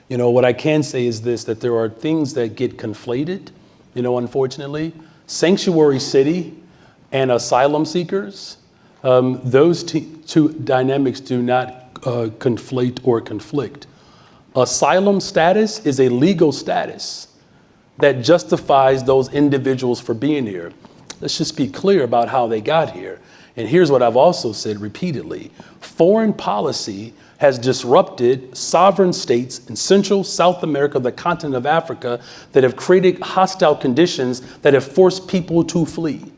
You know, what I can say is this, that there are things that get conflated, you know, unfortunately. Sanctuary city and asylum seekers, those two dynamics do not conflate or conflict. Asylum status is a legal status that justifies those individuals for being here. Let's just be clear about how they got here. And here's what I've also said repeatedly. Foreign policy has disrupted sovereign states in Central, South America, the continent of Africa, that have created hostile conditions that have forced people to flee.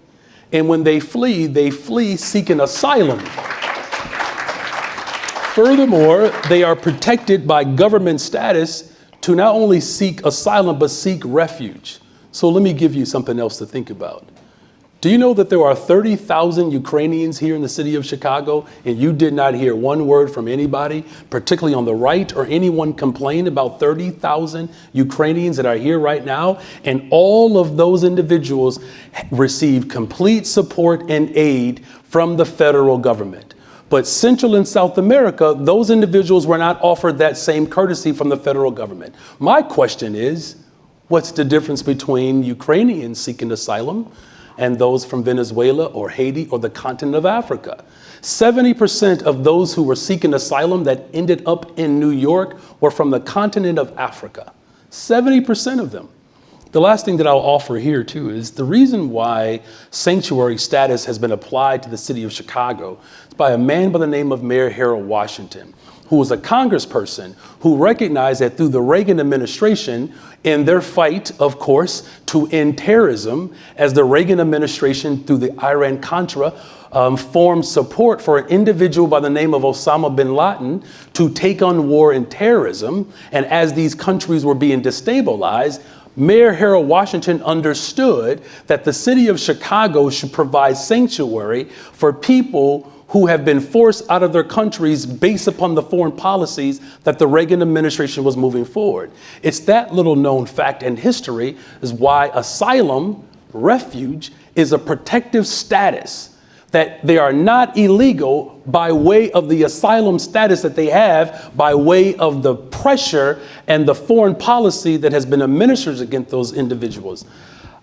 And when they flee seeking asylum. Furthermore, they are protected by government status to not only seek asylum, but seek refuge. So let me give you something else to think about. Do you know that there are 30,000 Ukrainians here in the city of Chicago, and you did not hear one word from anybody, particularly on the right, or anyone complain about 30,000 Ukrainians that are here right now? And all of those individuals receive complete support and aid from the federal government. But Central and South America, those individuals were not offered that same courtesy from the federal government. My question is, what's the difference between Ukrainians seeking asylum and those from Venezuela or Haiti or the continent of Africa? 70% of those who were seeking asylum that ended up in New York were from the continent of Africa. 70% of them. The last thing that I'll offer here too is the reason why sanctuary status has been applied to the city of Chicago is by a man by the name of Mayor Harold Washington, who was a congressperson who recognized that through the Reagan administration, in their fight, of course, to end terrorism, as the Reagan administration through the Iran-Contra formed support for an individual by the name of Osama bin Laden to take on war and terrorism. And as these countries were being destabilized, Mayor Harold Washington understood that the city of Chicago should provide sanctuary for people who have been forced out of their countries based upon the foreign policies that the Reagan administration was moving forward. It's that little known fact and history is why asylum, refuge, is a protective status, that they are not illegal by way of the asylum status that they have by way of the pressure and the foreign policy that has been administered against those individuals.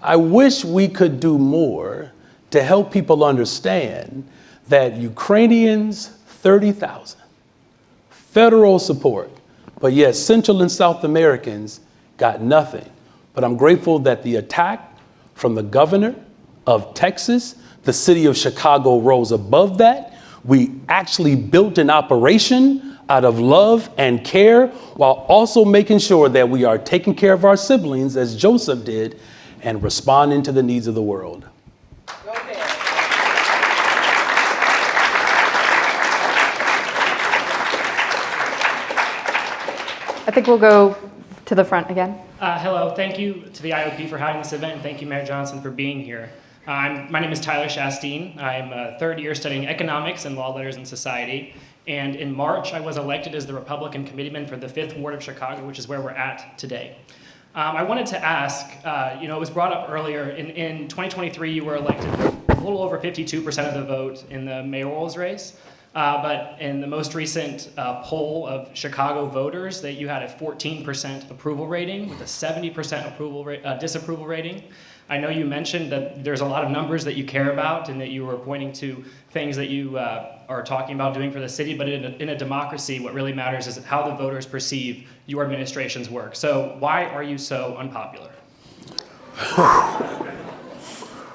I wish we could do more to help people understand that Ukrainians, 30,000, federal support, but yet Central and South Americans got nothing. But I'm grateful that the attack from the governor of Texas, the city of Chicago rose above that. We actually built an operation out of love and care while also making sure that we are taking care of our siblings as Joseph did and responding to the needs of the world. I think we'll go to the front again. Hello, thank you to the IOP for having this event, and thank you, Mayor Johnson, for being here. My name is Tyler Shastine. I'm a third year studying economics and law letters and society. And in March, I was elected as the Republican committeeman for the 5th Ward of Chicago, which is where we're at today. I wanted to ask, it was brought up earlier, in 2023, you were elected a little over 52% of the vote in the mayoral's race. But in the most recent poll of Chicago voters, that you had a 14% approval rating with a 70% disapproval rating. I know you mentioned that there's a lot of numbers that you care about and that you were pointing to things that you are talking about doing for the city, but in a democracy, what really matters is how the voters perceive your administration's work. So why are you so unpopular?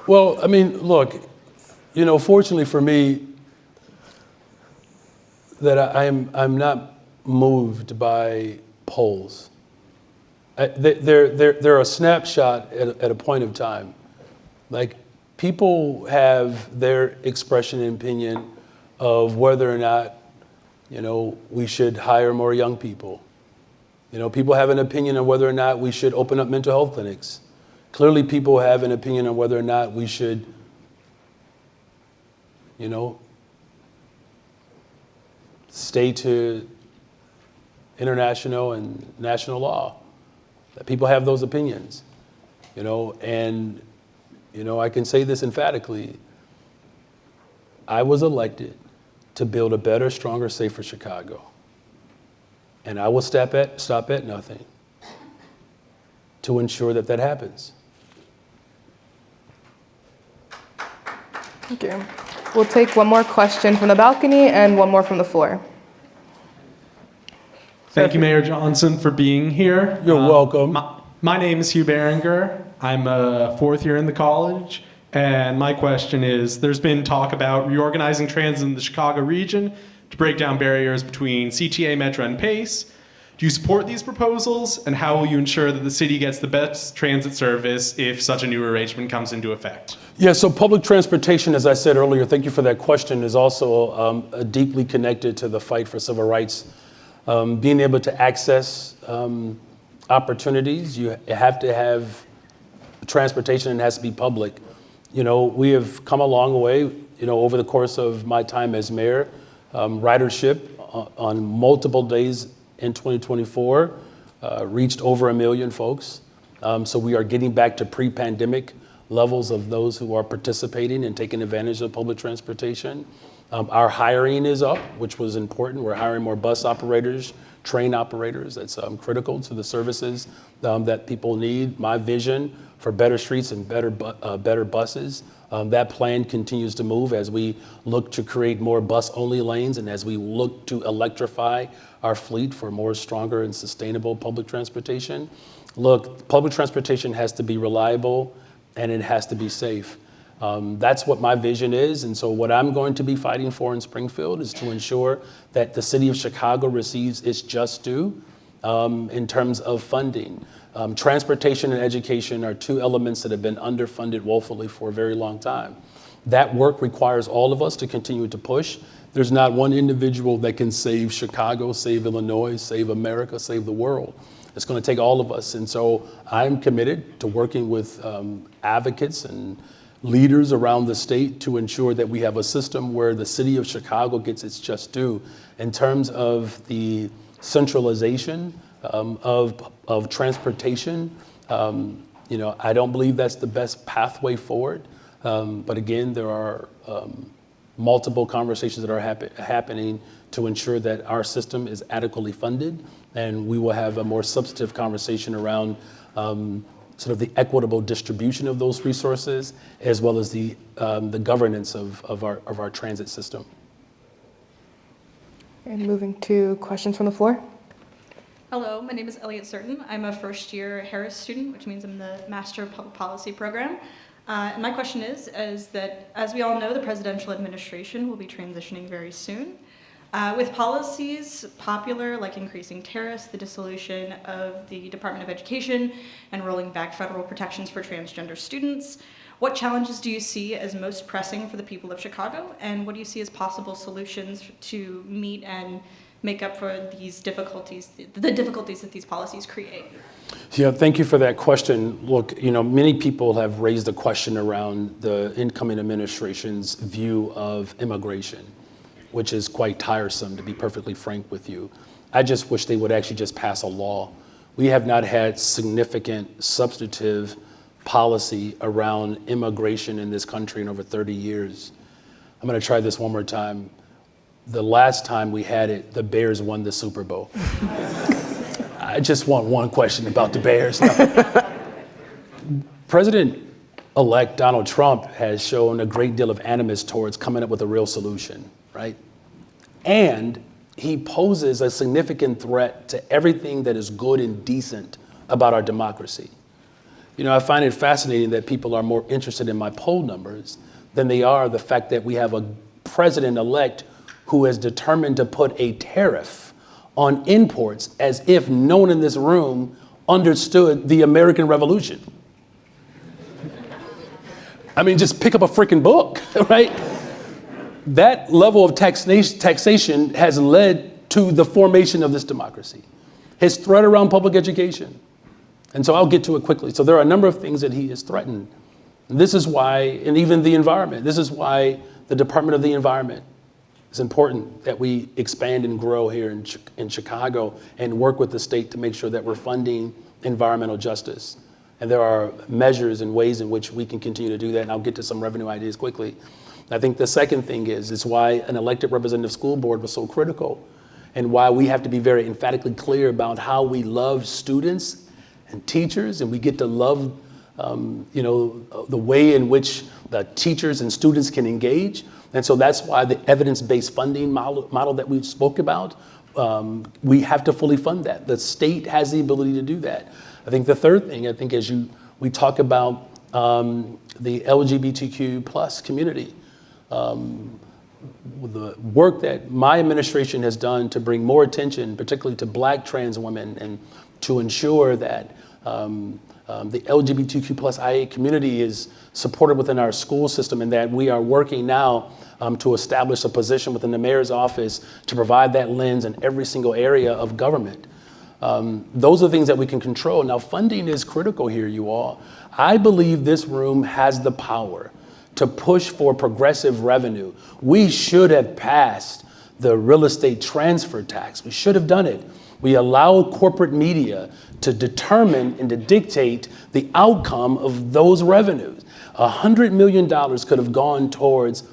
Well, I mean, look, fortunately for me, that I'm not moved by polls. They're a snapshot at a point of time. Like, people have their expression and opinion of whether or not, we should hire more young people. People have an opinion on whether or not we should open up mental health clinics. Clearly, people have an opinion on whether or not we should, stay to international and national law. That people have those opinions, and, I can say this emphatically. I was elected to build a better, stronger, safer Chicago. And I will stop at nothing to ensure that that happens. Thank you. We'll take one more question from the balcony and one more from the floor. Thank you, Mayor Johnson, for being here. You're welcome. My name is Hugh Berenger. I'm a fourth year in the college, and my question is, there's been talk about reorganizing transit in the Chicago region to break down barriers between CTA, Metro, and PACE. Do you support these proposals, and how will you ensure that the city gets the best transit service if such a new arrangement comes into effect? Yeah, so public transportation, as I said earlier, thank you for that question, is also deeply connected to the fight for civil rights. Being able to access opportunities, you have to have transportation, and it has to be public. We have come a long way, over the course of my time as mayor. Ridership on multiple days in 2024 reached over 1 million folks. So we are getting back to pre-pandemic levels of those who are participating and taking advantage of public transportation. Our hiring is up, which was important. We're hiring more bus operators, train operators. That's critical to the services that people need. My vision for better streets and better buses, that plan continues to move as we look to create more bus-only lanes and as we look to electrify our fleet for more stronger and sustainable public transportation. Look, public transportation has to be reliable and it has to be safe. That's what my vision is, and so what I'm going to be fighting for in Springfield is to ensure that the city of Chicago receives its just due in terms of funding. Transportation and education are two elements that have been underfunded woefully for a very long time. That work requires all of us to continue to push. There's not one individual that can save Chicago, save Illinois, save America, save the world. It's going to take all of us, and so I'm committed to working with advocates and leaders around the state to ensure that we have a system where the city of Chicago gets its just due in terms of the centralization of transportation. I don't believe that's the best pathway forward. But again, there are multiple conversations that are happening to ensure that our system is adequately funded, and we will have a more substantive conversation around sort of the equitable distribution of those resources, as well as the governance of our transit system. And moving to questions from the floor. Hello, my name is Elliot Certain. I'm a first-year Harris student, which means I'm the Master of Public Policy program. And my question is that, as we all know, the presidential administration will be transitioning very soon. With policies popular, like increasing tariffs, the dissolution of the Department of Education, and rolling back federal protections for transgender students, what challenges do you see as most pressing for the people of Chicago, and what do you see as possible solutions to meet and make up for these difficulties, the difficulties that these policies create? Yeah, thank you for that question. Look, many people have raised a question around the incoming administration's view of immigration, which is quite tiresome, to be perfectly frank with you. I just wish they would actually just pass a law. We have not had significant substantive policy around immigration in this country in over 30 years. I'm going to try this one more time. The last time we had it, the Bears won the Super Bowl. I just want one question about the Bears. President elect Donald Trump has shown a great deal of animus towards coming up with a real solution, right? And he poses a significant threat to everything that is good and decent about our democracy. You know, I find it fascinating that people are more interested in my poll numbers than they are the fact that we have a president-elect who has determined to put a tariff on imports as if no one in this room understood the American Revolution. I mean, just pick up a freaking book, right? That level of taxation has led to the formation of this democracy. His threat around public education. And so I'll get to it quickly. So there are a number of things that he has threatened. This is why, and even the environment, this is why the Department of the Environment is important that we expand and grow here in Chicago and work with the state to make sure that we're funding environmental justice. And there are measures and ways in which we can continue to do that. And I'll get to some revenue ideas quickly. I think the second thing is why an elected representative school board was so critical and why we have to be very emphatically clear about how we love students and teachers, and we get to love the way in which the teachers and students can engage. And so that's why the evidence-based funding model that we spoke about, we have to fully fund that. The state has the ability to do that. I think the third thing, as we talk about the LGBTQ plus community, the work that my administration has done to bring more attention, particularly to Black trans women, and to ensure that the LGBTQ plus IA community is supported within our school system, and that we are working now to establish a position within the mayor's office to provide that lens in every single area of government. Those are things that we can control. Now, funding is critical here, you all. I believe this room has the power to push for progressive revenue. We should have passed the real estate transfer tax. We should have done it. We allowed corporate media to determine and to dictate the outcome of those revenues. $100 million could have gone towards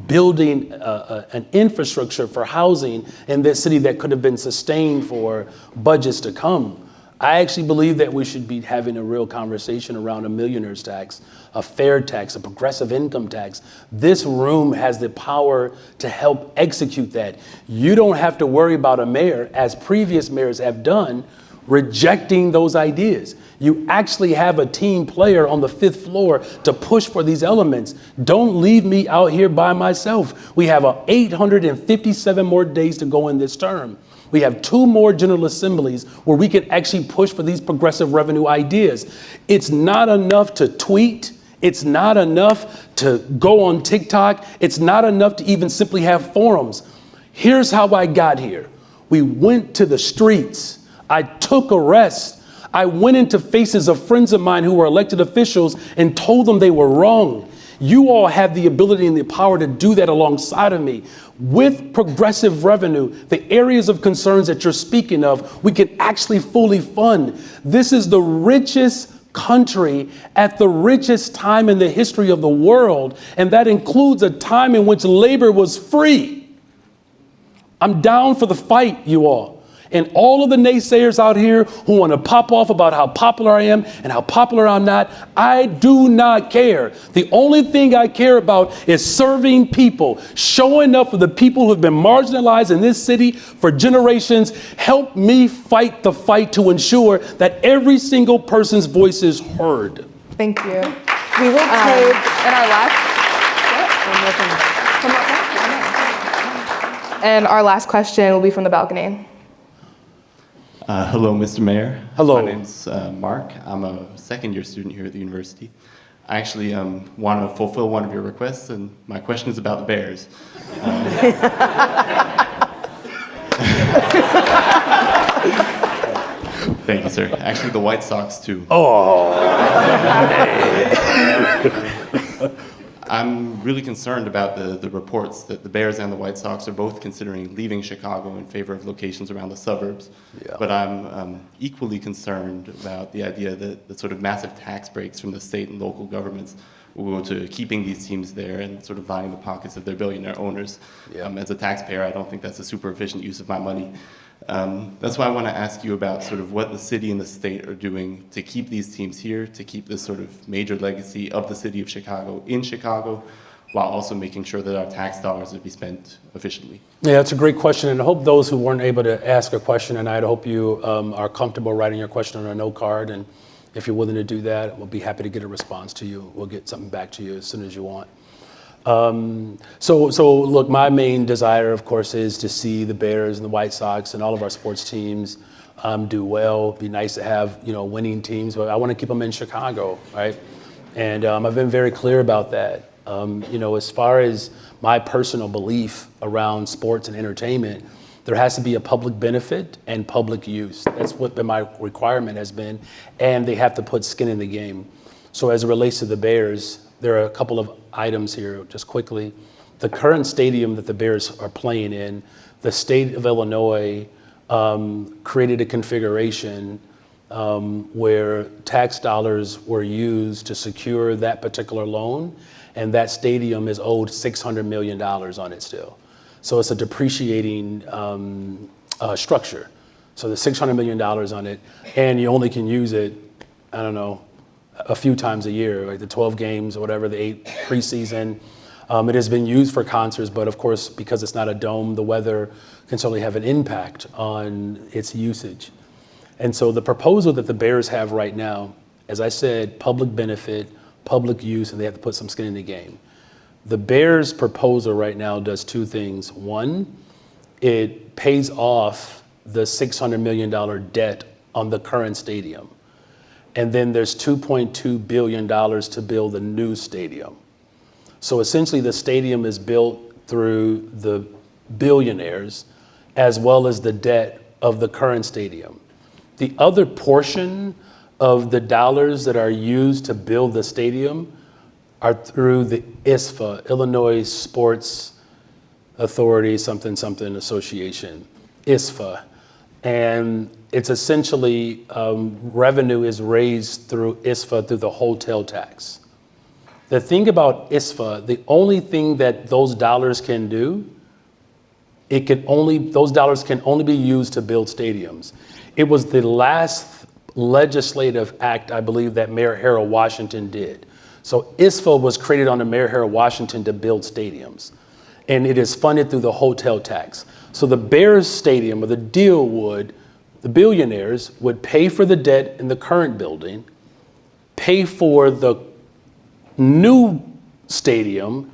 building an infrastructure for housing in this city that could have been sustained for budgets to come. I actually believe that we should be having a real conversation around a millionaire's tax, a fair tax, a progressive income tax. This room has the power to help execute that. You don't have to worry about a mayor, as previous mayors have done, rejecting those ideas. You actually have a team player on the 5th floor to push for these elements. Don't leave me out here by myself. We have 857 more days to go in this term. We have 2 more General Assemblies where we can actually push for these progressive revenue ideas. It's not enough to tweet. It's not enough to go on TikTok. It's not enough to even simply have forums. Here's how I got here. We went to the streets. I took arrests. I went into faces of friends of mine who were elected officials and told them they were wrong. You all have the ability and the power to do that alongside of me. With progressive revenue, the areas of concerns that you're speaking of, we can actually fully fund. This is the richest country at the richest time in the history of the world, and that includes a time in which labor was free. I'm down for the fight, you all. And all of the naysayers out here who want to pop off about how popular I am and how popular I'm not, I do not care. The only thing I care about is serving people, showing up for the people who have been marginalized in this city for generations. Help me fight the fight to ensure that every single person's voice is heard. Thank you. We will take and our last question will be from the balcony. Hello, Mr. Mayor. Hello. My name's Mark. I'm a second-year student here at the university. I actually want to fulfill one of your requests, and my question is about the Bears. Thank you, sir. Actually, the White Sox, too. Oh. I'm really concerned about the reports that the Bears and the White Sox are both considering leaving Chicago in favor of locations around the suburbs. Yeah. But I'm equally concerned about the idea that the sort of massive tax breaks from the state and local governments will go to keeping these teams there and sort of lining the pockets of their billionaire owners. Yeah. As a taxpayer, I don't think that's a super efficient use of my money. That's why I want to ask you about sort of what the city and the state are doing to keep these teams here, to keep this sort of major legacy of the city of Chicago in Chicago, while also making sure that our tax dollars will be spent efficiently. Yeah, that's a great question, and I hope those who weren't able to ask a question tonight, I hope you are comfortable writing your question on a note card, and if you're willing to do that, we'll be happy to get a response to you. We'll get something back to you as soon as you want. So look, my main desire, of course, is to see the Bears and the White Sox and all of our sports teams do well. It'd be nice to have, winning teams, but I want to keep them in Chicago, right? And I've been very clear about that. As far as my personal belief around sports and entertainment, there has to be a public benefit and public use. That's what my requirement has been, and they have to put skin in the game. So as it relates to the Bears, there are a couple of items here, just quickly. The current stadium that the Bears are playing in, the state of Illinois created a configuration where tax dollars were used to secure that particular loan, and that stadium is owed $600 million on it still. So it's a depreciating structure. So there's $600 million on it, and you only can use it, I don't know, a few times a year, like the 12 games or whatever, the 8 preseason. It has been used for concerts, but of course, because it's not a dome, the weather can certainly have an impact on its usage. And so the proposal that the Bears have right now, as I said, public benefit, public use, and they have to put some skin in the game. The Bears' proposal right now does two things. One, it pays off the $600 million debt on the current stadium. And then there's $2.2 billion to build a new stadium. So essentially the stadium is built through the billionaires as well as the debt of the current stadium. The other portion of the dollars that are used to build the stadium are through the ISFA, Illinois Sports Authority, something association, ISFA. And it's essentially revenue is raised through ISFA through the hotel tax. The thing about ISFA, the only thing that those dollars can do, those dollars can only be used to build stadiums. It was the last legislative act, I believe, that Mayor Harold Washington did. So ISFA was created under Mayor Harold Washington to build stadiums, and it is funded through the hotel tax. So the Bears Stadium, or the deal would, the billionaires would pay for the debt in the current building, pay for the new stadium,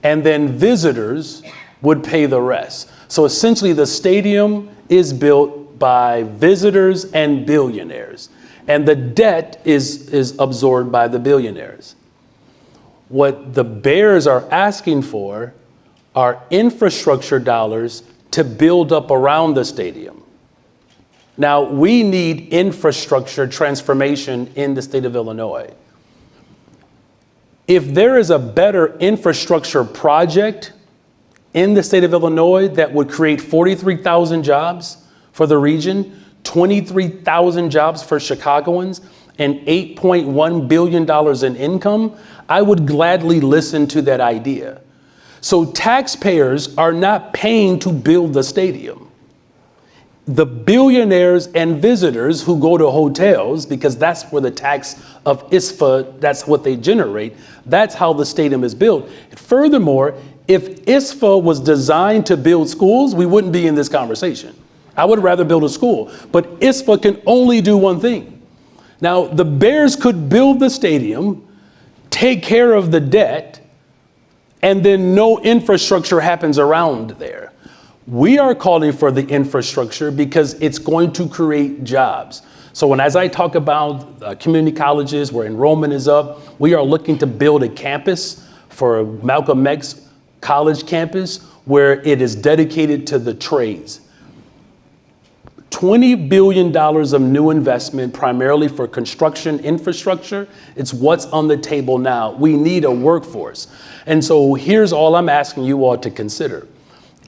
and then visitors would pay the rest. So essentially the stadium is built by visitors and billionaires, and the debt is absorbed by the billionaires. What the Bears are asking for are infrastructure dollars to build up around the stadium. Now, we need infrastructure transformation in the state of Illinois. If there is a better infrastructure project in the state of Illinois that would create 43,000 jobs for the region, 23,000 jobs for Chicagoans, and $8.1 billion in income, I would gladly listen to that idea. So taxpayers are not paying to build the stadium. The billionaires and visitors who go to hotels, because that's where the tax of ISFA, that's what they generate, that's how the stadium is built. Furthermore, if ISFA was designed to build schools, we wouldn't be in this conversation. I would rather build a school, but ISFA can only do one thing. Now, the Bears could build the stadium, take care of the debt, and then no infrastructure happens around there. We are calling for the infrastructure because it's going to create jobs. So as I talk about community colleges where enrollment is up, we are looking to build a campus for Malcolm X College campus where it is dedicated to the trades. $20 billion of new investment, primarily for construction infrastructure. It's what's on the table now. We need a workforce. And so here's all I'm asking you all to consider.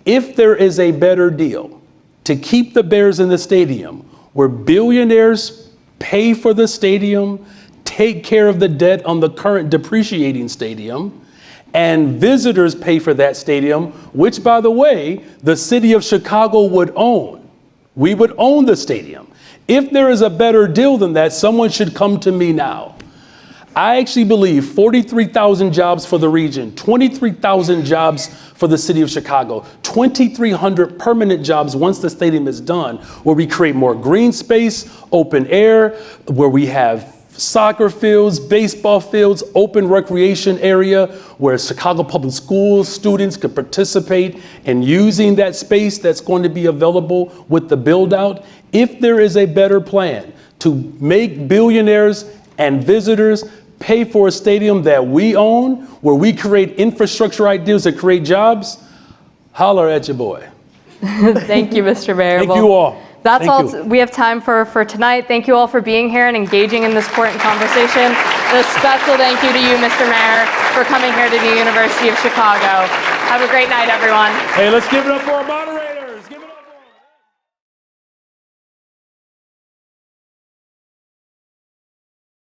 If there is a better deal to keep the Bears in the stadium, where billionaires pay for the stadium, take care of the debt on the current depreciating stadium, and visitors pay for that stadium, which, by the way, the city of Chicago would own, we would own the stadium. If there is a better deal than that, someone should come to me now. I actually believe 43,000 jobs for the region, 23,000 jobs for the city of Chicago, 2,300 permanent jobs once the stadium is done, where we create more green space, open air, where we have soccer fields, baseball fields, open recreation area, where Chicago Public Schools students could participate in using that space that's going to be available with the build out. If there is a better plan to make billionaires and visitors pay for a stadium that we own, where we create infrastructure ideas that create jobs, holler at your boy. Thank you, Mr. Mayor. Thank you all. That's Thank all we have time for tonight. Thank you all for being here and engaging in this important conversation. And a special thank you to you, Mr. Mayor, for coming here to the University of Chicago. Have a great night, everyone. Hey, let's give it up for our moderators.